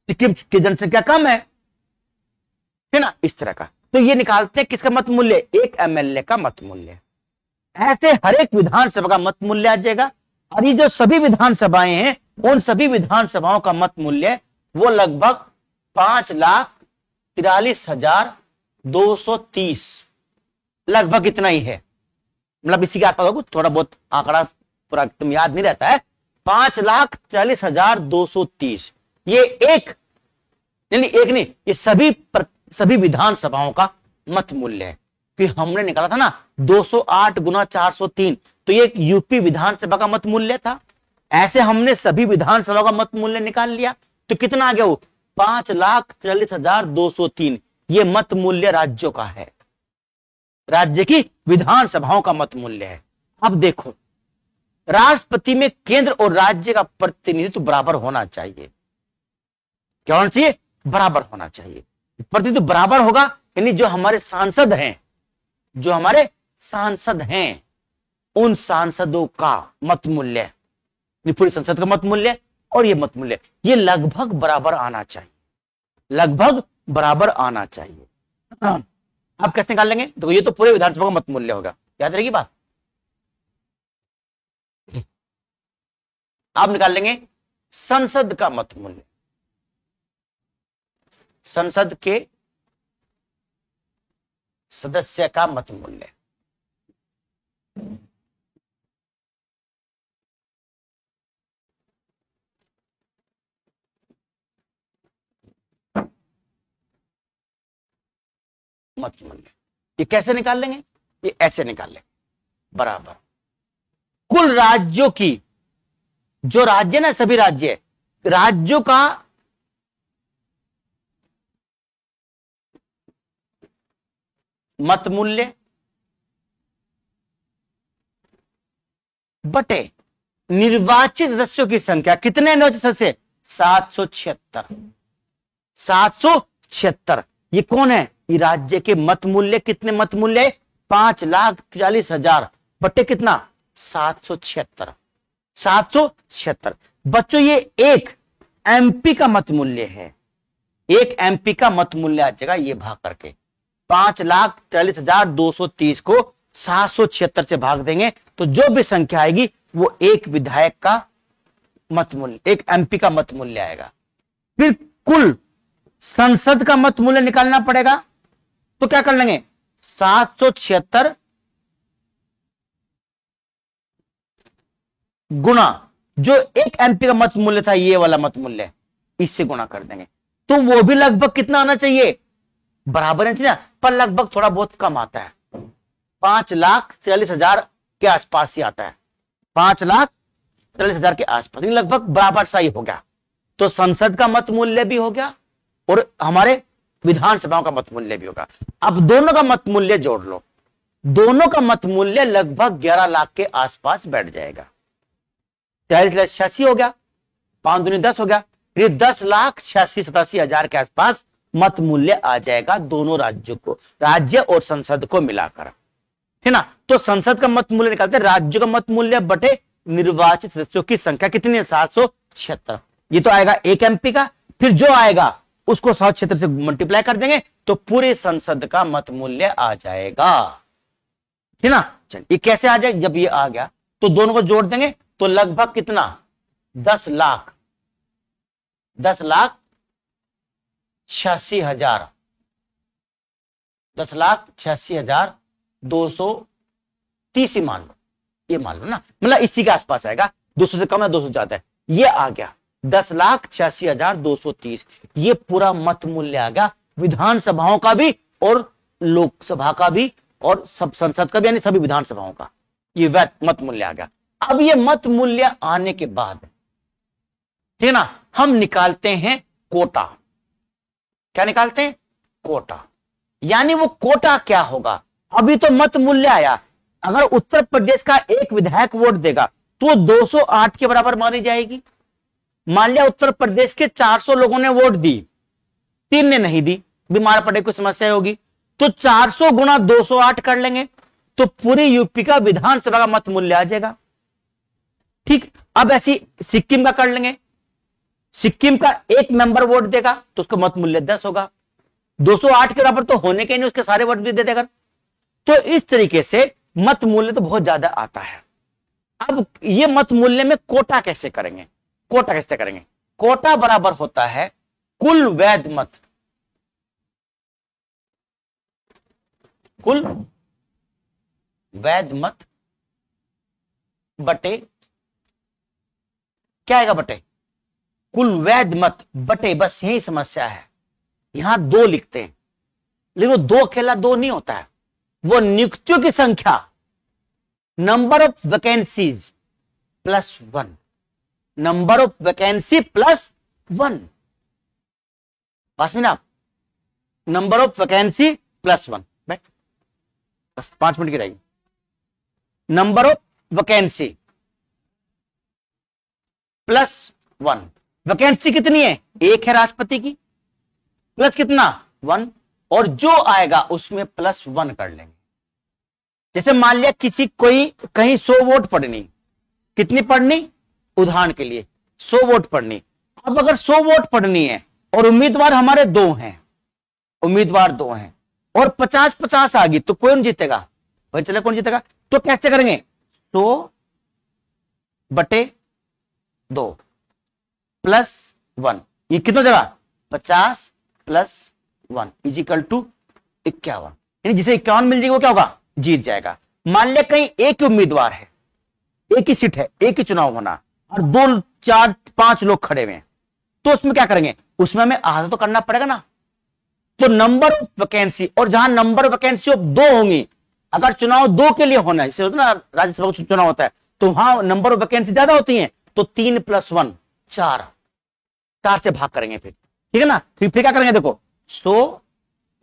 सिक्किम की जनसंख्या कम है ना, इस तरह का। तो ये निकालते हैं किसका मत मूल्य? एक एमएलए का मत मूल्य। ऐसे हर एक विधानसभा का मत मूल्य आ जाएगा। और ये जो सभी विधानसभाएं हैं, उन सभी विधानसभाओं का मत मूल्य वो लगभग 5,43,230 लगभग इतना ही है। मतलब इसी के आसपास होगा, थोड़ा बहुत आंकड़ा पूरा एकदम याद नहीं रहता है। 5,43,230 ये एक, यानी एक नहीं, ये सभी विधानसभाओं का मत मूल्य है। कि हमने निकाला था ना 208 गुना 403, तो ये एक यूपी विधानसभा का मत मूल्य था। ऐसे हमने सभी विधानसभा का मत मूल्य निकाल लिया, तो कितना आ गया वो? 5,43,203। ये मत मूल्य राज्यों का है, राज्य की विधानसभाओं का मत मूल्य है। अब देखो, राष्ट्रपति में केंद्र और राज्य का प्रतिनिधित्व बराबर होना चाहिए। क्या होना चाहिए? बराबर होना चाहिए। प्रतिनिधि बराबर होगा, यानी जो हमारे सांसद हैं, जो हमारे सांसद हैं, उन सांसदों का मत मूल्य, पूरी संसद का मत मूल्य और ये मत मूल्य, ये लगभग बराबर आना चाहिए, लगभग बराबर आना चाहिए। आप कैसे निकाल लेंगे? तो ये तो पूरे विधानसभा का मत मूल्य होगा, याद रहेगी बात। आप निकाल लेंगे संसद का मत मूल्य, संसद के सदस्य का मत मूल्य। मत मूल्य ये कैसे निकाल लेंगे? ये ऐसे निकाल लेंगे, बराबर कुल राज्यों की, जो राज्य ना, सभी राज्य, राज्यों का मत मूल्य बटे निर्वाचित सदस्यों की संख्या। कितने निर्वाचित सदस्य? 776। 776 ये कौन है? ये राज्य के मत मूल्य। कितने मत मूल्य है? 5,43,000 बटे कितना? 776। 776 बच्चों, ये एक एमपी का मत मूल्य है, एक एमपी का मत मूल्य आ जाएगा ये भाग करके। 5,43,230 को 776 से भाग देंगे तो जो भी संख्या आएगी वो एक विधायक का मत मूल्य, एक एमपी का मत मूल्य आएगा। फिर कुल संसद का मत मूल्य निकालना पड़ेगा, तो क्या कर लेंगे? 776 गुना जो एक एमपी का मत मूल्य था, ये वाला मत मूल्य, इससे गुणा कर देंगे, तो वो भी लगभग कितना आना चाहिए? बराबर है ना, पर लगभग थोड़ा बहुत कम आता है। 5,43,000 के आसपास ही आता है, 5,43,000 के आसपास, लगभग बराबर सा ही हो गया। तो संसद का मत मूल्य भी हो गया और हमारे विधानसभाओं का मत मूल्य भी होगा। अब दोनों का मत मूल्य जोड़ लो, दोनों का मत मूल्य लगभग 11 लाख के आसपास बैठ जाएगा। 43,86 हो गया, 5 दूनी 10 हो गया, ये 10,86,87,000 के आसपास मत मूल्य आ जाएगा दोनों राज्यों को, राज्य और संसद को मिलाकर, है ना। तो संसद का मत मूल्य निकालते हैं, राज्य का मत मूल्य बटे निर्वाचित सदस्यों की संख्या कितनी है? 776। ये तो आएगा एक एमपी का, फिर जो आएगा उसको 776 से मल्टीप्लाई कर देंगे तो पूरे संसद का मत मूल्य आ जाएगा, है ना। चलिए ये कैसे आ जाए? जब ये आ गया तो दोनों को जोड़ देंगे तो लगभग कितना? 10,86,000, 10,86,230 ही मान लो, ये मान लो ना, मतलब इसी के आसपास आएगा, 200 से कम है, 200 ज्यादा है, ये आ गया 10,86,230। ये पूरा मत मूल्य आ गया विधानसभाओं का भी और लोकसभा का भी और सब संसद का भी, यानी सभी विधानसभाओं का ये मत मूल्य आ गया। अब ये मत मूल्य आने के बाद, ठीक है ना, हम निकालते हैं कोटा। क्या निकालते हैं? कोटा। यानी वो कोटा क्या होगा? अभी तो मत मूल्य आया, अगर उत्तर प्रदेश का एक विधायक वोट देगा तो 208 के बराबर मानी जाएगी। मान लिया उत्तर प्रदेश के 400 लोगों ने वोट दी, 3 ने नहीं दी, बीमार पड़े, कोई समस्या होगी, तो 400 गुना 208 कर लेंगे तो पूरी यूपी का विधानसभा का मत मूल्य आ जाएगा। ठीक, अब ऐसी सिक्किम का कर लेंगे, सिक्किम का एक मेंबर वोट देगा तो उसका मत मूल्य 10 होगा, 208 के बराबर तो होने के नहीं, उसके सारे वोट भी दे देगा। तो इस तरीके से मत मूल्य तो बहुत ज्यादा आता है। अब ये मत मूल्य में कोटा कैसे करेंगे? कोटा कैसे करेंगे? कोटा बराबर होता है कुल वैध मत, कुल वैध मत बटे, क्या आएगा? बटे कुल वैध मत बटे, बस यही समस्या है, यहां 2 लिखते हैं, लेकिन वो 2 अकेला 2 नहीं होता है, वो नियुक्तियों की संख्या, number of vacancies plus 1, number of vacancy plus 1, पास में ना, नंबर ऑफ वैकेंसी प्लस 1, बस 5 मिनट की रहेगी। Number of vacancy plus 1, vacancy कितनी है? 1 है राष्ट्रपति की, प्लस कितना? 1 और जो आएगा उसमें +1 कर लेंगे। जैसे मान लिया किसी कोई कहीं 100 वोट पड़नी, कितनी पड़नी, उदाहरण के लिए 100 वोट पड़नी। अब अगर 100 वोट पड़नी है और उम्मीदवार हमारे 2 हैं, उम्मीदवार 2 हैं और 50-50 आ गई तो कौन जीतेगा भाई, चले कौन जीतेगा। तो कैसे करेंगे, 100/2 +1, ये कितना जगह 50 + 1 = 51, यानी जिसे 51 मिल जाएगा वो क्या होगा, जीत जाएगा। मान लिया कहीं एक ही उम्मीदवार है, एक ही सीट है, एक ही चुनाव होना और 2 4 5 लोग खड़े हुए हैं, तो उसमें क्या करेंगे, उसमें हमें आधा तो करना पड़ेगा ना। तो नंबर ऑफ वैकेंसी, और जहां नंबर ऑफ वैकेंसी ऑफ 2 होंगी, अगर चुनाव 2 के लिए होना है, जैसे होता है ना राज्यसभा का चुनाव होता है, तो वहां नंबर ऑफ वैकेंसी ज्यादा होती है, तो 3 + 1 4 से भाग करेंगे फिर, ठीक है ना। फिर क्या करेंगे, देखो 100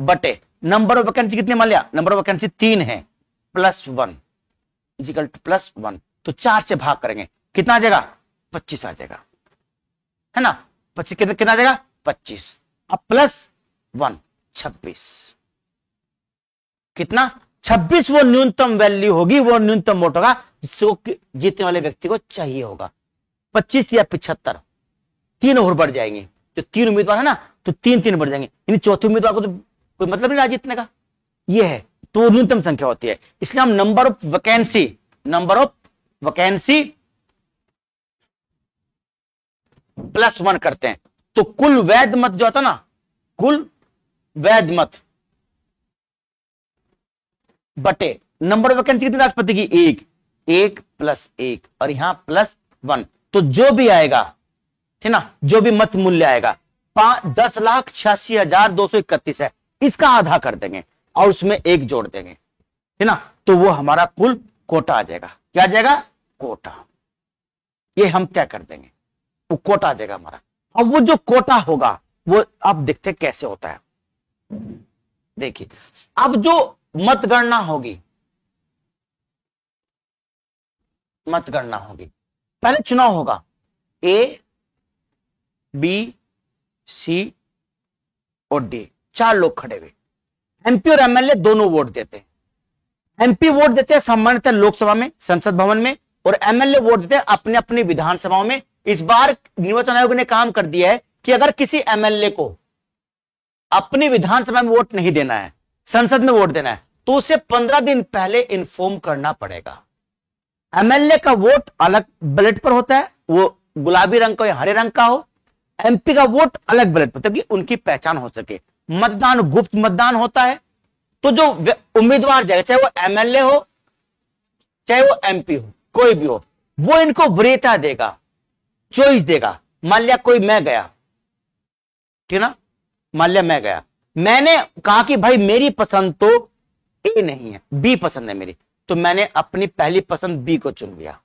बटे नंबर ऑफ वैकेंसी कितने मान लिया, नंबर ऑफ वैकेंसी 3 है, +1 +1, तो 4 से भाग करेंगे, कितना आ जाएगा, 25 आ जाएगा, है ना। 25 कितना आ जाएगा, 25, अब +1 26, कितना 26, वो न्यूनतम वैल्यू होगी, वो न्यूनतम वोट होगा जिसको जीतने वाले व्यक्ति को चाहिए होगा। 25 या 75, 3 और बढ़ जाएंगे, जो 3 उम्मीदवार है ना, तो 3 बढ़ जाएंगे, यानी चौथे उम्मीदवार को तो कोई मतलब नहीं रहा जीतने का, ये है, तो न्यूनतम संख्या होती है। इसलिए हम नंबर ऑफ वैकेंसी +1 करते हैं, तो कुल वैध मत जो आता ना, कुल वैध मत बटे नंबर ऑफ वैकेंसी कितनी राष्ट्रपति की, 1 + 1 और यहां +1, तो जो भी आएगा, ठीक ना, जो भी मत मूल्य आएगा 10,86,231 है, इसका आधा कर देंगे और उसमें 1 जोड़ देंगे, है ना, तो वो हमारा कुल कोटा आ जाएगा। क्या आ जाएगा, कोटा, ये हम तय कर देंगे, वो कोटा आ जाएगा हमारा। अब वो जो कोटा होगा वो अब देखते कैसे होता है। देखिए अब जो मतगणना होगी, पहले चुनाव होगा, A B C और D, 4 लोग खड़े हुए, MP और MLA दोनों वोट देते हैं। MP वोट देते हैं सामान्यतः लोकसभा में, संसद भवन में, और MLA वोट देते हैं अपने अपनी विधानसभाओं में। इस बार निर्वाचन आयोग ने काम कर दिया है कि अगर किसी MLA को अपनी विधानसभा में वोट नहीं देना है, संसद में वोट देना है, तो उसे 15 दिन पहले इन्फॉर्म करना पड़ेगा। MLA का वोट अलग बैलेट पर होता है, वो गुलाबी रंग का या हरे रंग का हो, MP का वोट अलग बैलेट पर, ताकि उनकी पहचान हो सके। मतदान गुप्त मतदान होता है, तो जो उम्मीदवार जाएगा, चाहे वो MLA हो चाहे वो MP हो, कोई भी हो, वो इनको वरीयता देगा, चॉइस देगा। मान लिया कोई मैं गया, ठीक ना, मान लिया मैं गया, मैंने कहा कि भाई मेरी पसंद तो A नहीं है, B पसंद है मेरी, तो मैंने अपनी पहली पसंद B को चुन लिया।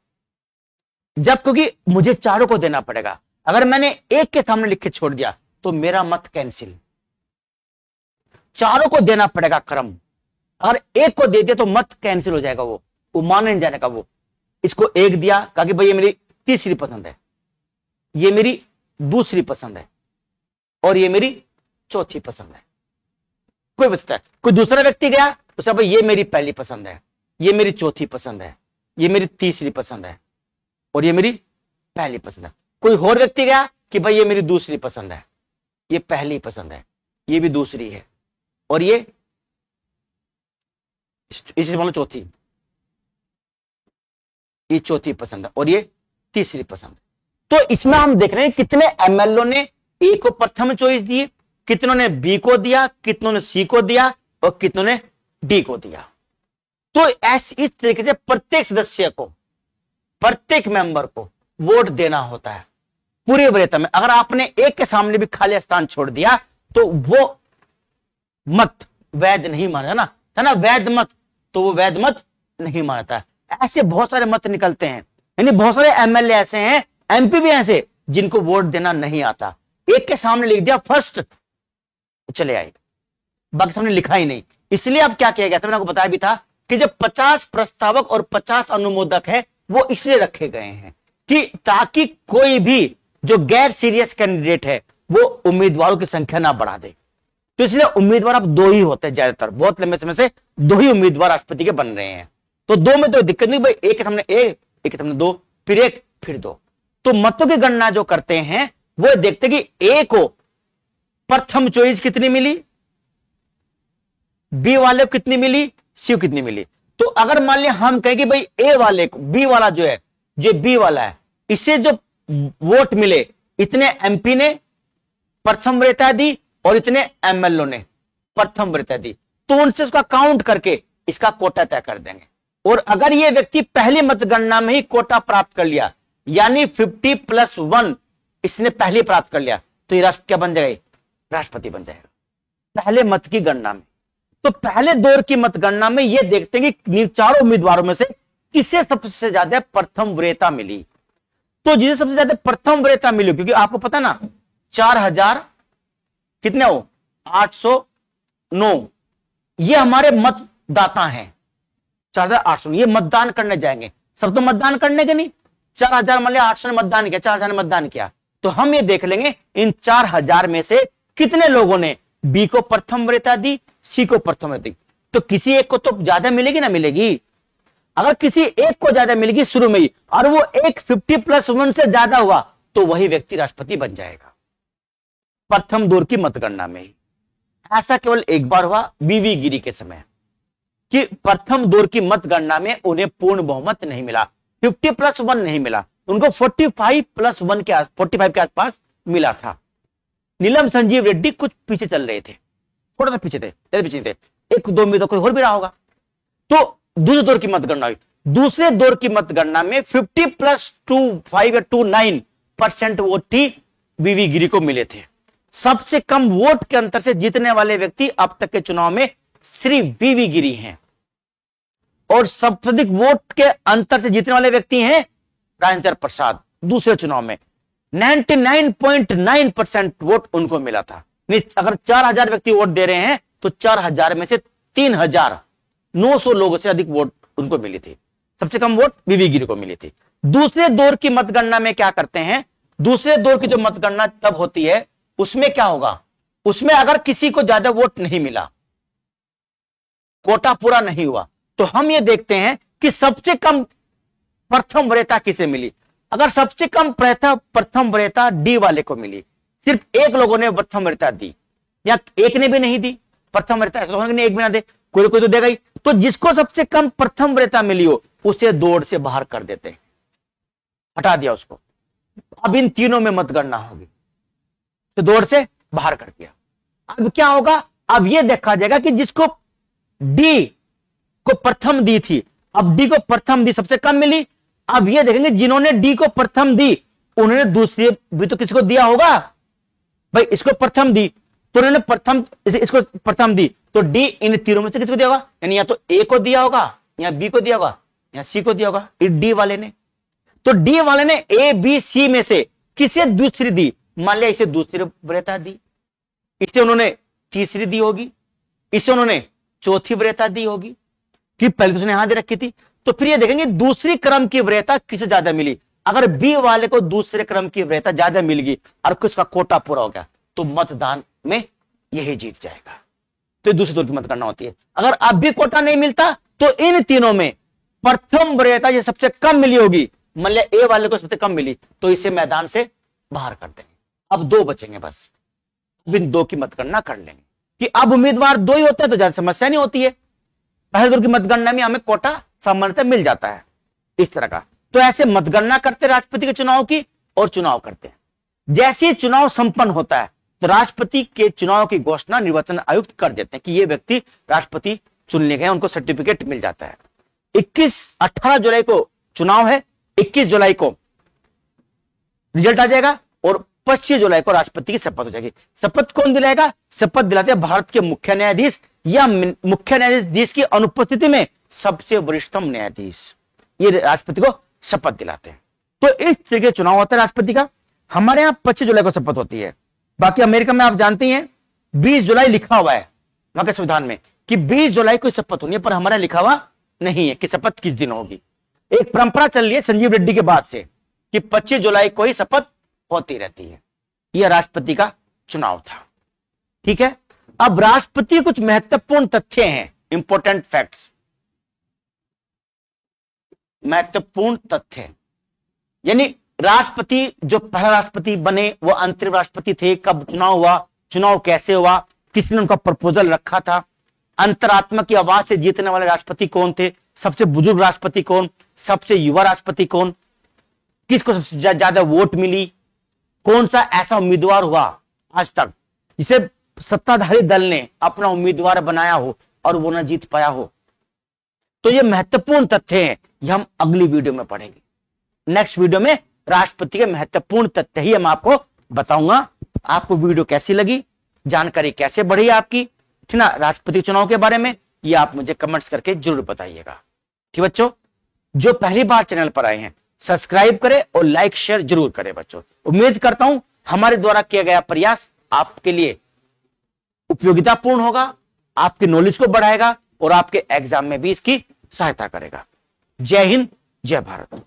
जब क्योंकि मुझे चारों को देना पड़ेगा, अगर मैंने एक के सामने लिख के छोड़ दिया तो मेरा मत कैंसिल, चारों को देना पड़ेगा क्रम। अगर एक को दे दिया तो मत कैंसिल हो जाएगा, वो माने नहीं जाने का। वो इसको 1 दिया, कहा कि भाई ये मेरी तीसरी पसंद है, ये मेरी दूसरी पसंद है और ये मेरी चौथी पसंद है। कोई बचता है, कोई दूसरा व्यक्ति गया, उसका भाई ये मेरी पहली पसंद है, ये मेरी चौथी पसंद है, ये मेरी तीसरी पसंद है और ये मेरी पहली पसंद है। कोई और व्यक्ति गया कि भाई ये मेरी दूसरी पसंद है, ये पहली पसंद है, ये भी दूसरी है और ये इसे बोलो चौथी, ये चौथी पसंद है और ये तीसरी पसंद है। तो इसमें हम देख रहे हैं कितने MLA ने A को प्रथम चॉइस दी, कितनों ने B को दिया, कितनों ने C को दिया और कितनों ने D को दिया। तो ऐसे इस तरीके से प्रत्येक सदस्य को, प्रत्येक मेंबर को वोट देना होता है पूरी वरीयता में। अगर आपने एक के सामने भी खाली स्थान छोड़ दिया तो वो मत वैध नहीं माना ना, है ना, वैध मत, तो वो वैध मत नहीं मानता। ऐसे बहुत सारे मत निकलते हैं, यानी बहुत सारे MLA ऐसे हैं, MP भी ऐसे, जिनको वोट देना नहीं आता। एक के सामने लिख दिया फर्स्ट, चले आए, बाकी सामने लिखा ही नहीं। इसलिए अब क्या किया गया था, मैंने आपको बताया भी था कि जो 50 प्रस्तावक और 50 अनुमोदक है वो इसलिए रखे गए हैं कि ताकि कोई भी जो गैर सीरियस कैंडिडेट है वो उम्मीदवारों की संख्या ना बढ़ा दे। तो इसलिए उम्मीदवार अब दो ही होते हैं ज्यादातर, बहुत लंबे समय से दो ही उम्मीदवार राष्ट्रपति के बन रहे हैं। तो दो में तो दिक्कत नहीं भाई, एक के सामने एक के सामने दो, फिर एक फिर दो। तो मतों की गणना जो करते हैं वो देखते कि ए को प्रथम चॉइस कितनी मिली, बी वाले को कितनी मिली, सी को कितनी मिली। तो अगर मान लिया हम कहें कि भाई ए वाले को, बी वाला जो है, जो बी वाला है, इसे जो वोट मिले इतने एमपी ने प्रथम वरीयता दी और इतने एमएलओ ने प्रथम वरीयता दी, तो उनसे उसका काउंट करके इसका कोटा तय कर देंगे। और अगर ये व्यक्ति पहली मतगणना में ही कोटा प्राप्त कर लिया, यानी 50+1 इसने पहले प्राप्त कर लिया, तो ये राष्ट्र क्या बन जाएगा, राष्ट्रपति बन जाएगा पहले मत की गणना में। तो पहले दौर की मतगणना में ये देखते हैं कि चारों उम्मीदवारों में से किसे सबसे ज्यादा प्रथम वरीयता मिली। तो जिसे सबसे ज्यादा प्रथम वरीयता मिली, क्योंकि आपको पता ना 4000 कितने हो 809 ये हमारे मतदाता हैं, 4809 ये मतदान करने जाएंगे। सब तो मतदान करने के नहीं, 4000 मान लिया 800 ने मतदान किया, 4000 ने मतदान किया, तो हम ये देख लेंगे इन 4000 में से कितने लोगों ने बी को प्रथम वरीयता दी, सी को प्रथम वरीयता दी। तो किसी एक को तो ज्यादा मिलेगी ना मिलेगी। अगर किसी एक को ज्यादा मिलेगी शुरू में ही और वो एक 50+1 से ज्यादा हुआ, तो वही व्यक्ति राष्ट्रपति बन जाएगा प्रथम दौर की मतगणना में ही। ऐसा केवल एक बार हुआ वीवी गिरी के समय कि प्रथम दौर की मतगणना में उन्हें पूर्ण बहुमत नहीं मिला, 50+1 नहीं मिला, उनको 45+1 के 45 के आसपास मिला था। नीलम संजीव रेड्डी कुछ पीछे चल रहे थे, थोड़ा सा पीछे थे, ज्यादा पीछे थे, एक दो में तो कोई और भी रहा होगा। तो दूसरे दौर की मतगणना हुई, दूसरे दौर की मतगणना में 50+25 या 29% वोट ही वीवी गिरी को मिले थे। सबसे कम वोट के अंतर से जीतने वाले व्यक्ति अब तक के चुनाव में श्री वीवी गिरी हैं, और सबसे अधिक वोट के अंतर से जीतने वाले व्यक्ति हैं राजेंद्र प्रसाद। दूसरे चुनाव में 99.9% वोट उनको मिला था। अगर 4000 व्यक्ति वोट दे रहे हैं तो 4000 में से 3900 लोगों से अधिक वोट उनको मिली थी, सबसे कम वोट वीवी गिरी को मिली थी। दूसरे दौर की मतगणना में क्या करते हैं, दूसरे दौर की जो मतगणना तब होती है उसमें क्या होगा, उसमें अगर किसी को ज्यादा वोट नहीं मिला, कोटा पूरा नहीं हुआ, तो हम ये देखते हैं कि सबसे कम प्रथम वरीयता किसे मिली। अगर सबसे कम प्रथम वरीयता डी वाले को मिली, सिर्फ एक लोगों ने प्रथम वरीयता दी या एक ने भी नहीं दी प्रथम वरीयता, ऐसा तो एक भी ना दे, कोई कोई तो देगा ही। तो जिसको सबसे कम प्रथम वरीयता मिली हो उसे दौड़ से बाहर कर देते हैं, हटा दिया उसको। अब इन तीनों में मतगणना होगी, तो दौड़ से बाहर कर दिया। अब क्या होगा, अब यह देखा जाएगा कि जिसको डी को प्रथम दी थी, अब डी को प्रथम दी सबसे कम मिली। अब यह देखेंगे जिन्होंने डी को प्रथम दी उन्होंने दूसरी भी तो किसको दिया होगा, भाई इसको प्रथम दी तो उन्होंने प्रथम इसको प्रथम दी, तो डी इन तीनों में से किसको दिया होगा, यानी या तो ए को दिया होगा या बी को दिया होगा या सी को दिया होगा, डी वाले ने। तो डी वाले ने ए बी सी में से किसे दूसरी दी, मान लिया इसे दूसरी वरीयता दी, इसे उन्होंने तीसरी दी होगी, इसे उन्होंने चौथी वरीयता दी होगी, कि पहले तो उसने यहां दे रखी थी। तो फिर ये देखेंगे दूसरी क्रम की वरीयता किसे ज्यादा मिली। अगर बी वाले को दूसरे क्रम की वरीयता ज्यादा मिल गई और किसका कोटा पूरा हो गया, तो मतदान में यही जीत जाएगा। तो दूसरे दौर की मतगणना होती है। अगर अब भी कोटा नहीं मिलता तो इन तीनों में प्रथम वरीयता ये सबसे कम मिली होगी, मान लिया ए वाले को सबसे कम मिली, तो इसे मैदान से बाहर कर देंगे। अब दो बचेंगे बस, अब इन दो की मतगणना कर लेंगे कि अब उम्मीदवार दो ही होते हैं तो ज्यादा समस्या नहीं होती है। पहले दौर की मतगणना में हमें कोटा सामान्यतः मिल जाता है इस तरह का। तो ऐसे मतगणना करते राष्ट्रपति के चुनाव की और चुनाव करते हैं। जैसे चुनाव संपन्न होता है तो राष्ट्रपति के चुनाव की घोषणा निर्वाचन आयुक्त कर देते हैं कि ये व्यक्ति राष्ट्रपति चुनने गए, उनको सर्टिफिकेट मिल जाता है। 18 जुलाई को चुनाव है, 21 जुलाई को रिजल्ट आ जाएगा और 25 जुलाई को राष्ट्रपति की शपथ हो जाएगी। शपथ कौन दिलाएगा, शपथ दिलाते हैं भारत के मुख्य न्यायाधीश या मुख्य न्यायाधीश की अनुपस्थिति में सबसे वरिष्ठतम न्यायाधीश, ये राष्ट्रपति को शपथ दिलाते हैं। तो इस तरीके चुनाव होता है राष्ट्रपति का। हमारे यहां 25 जुलाई को शपथ होती है, बाकी अमेरिका में आप जानते हैं 20 जुलाई लिखा हुआ है वहां के संविधान में कि 20 जुलाई को शपथ होनी है, पर हमारा लिखा हुआ नहीं है कि शपथ किस दिन होगी। एक परंपरा चल रही है संजीव रेड्डी के बाद से कि 25 जुलाई को ही शपथ होती रहती है। यह राष्ट्रपति का चुनाव था, ठीक है। अब राष्ट्रपति कुछ महत्वपूर्ण तथ्य हैं, इंपॉर्टेंट फैक्ट्स, महत्वपूर्ण तथ्य, यानी राष्ट्रपति जो पहला राष्ट्रपति बने वो अंतरिम राष्ट्रपति थे, कब चुनाव हुआ, चुनाव कैसे हुआ, किसने उनका प्रपोजल रखा था, अंतरात्मा की आवाज से जीतने वाले राष्ट्रपति कौन थे, सबसे बुजुर्ग राष्ट्रपति कौन, सबसे युवा राष्ट्रपति कौन, किसको सबसे ज्यादा वोट मिली, कौन सा ऐसा उम्मीदवार हुआ आज तक जिसे सत्ताधारी दल ने अपना उम्मीदवार बनाया हो और वो न जीत पाया हो। तो ये महत्वपूर्ण तथ्य हैं, ये हम अगली वीडियो में पढ़ेंगे। नेक्स्ट वीडियो में राष्ट्रपति के महत्वपूर्ण तथ्य ही हम आपको बताऊंगा। आपको वीडियो कैसी लगी, जानकारी कैसे बढ़ी आपकी, ठीक ना, राष्ट्रपति चुनाव के बारे में, ये आप मुझे कमेंट्स करके जरूर बताइएगा। ठीक बच्चों, जो पहली बार चैनल पर आए हैं सब्सक्राइब करें और लाइक शेयर जरूर करें बच्चों। उम्मीद करता हूं हमारे द्वारा किया गया प्रयास आपके लिए उपयोगितापूर्ण होगा, आपकी नॉलेज को बढ़ाएगा और आपके एग्जाम में भी इसकी सहायता करेगा। जय हिंद, जय भारत।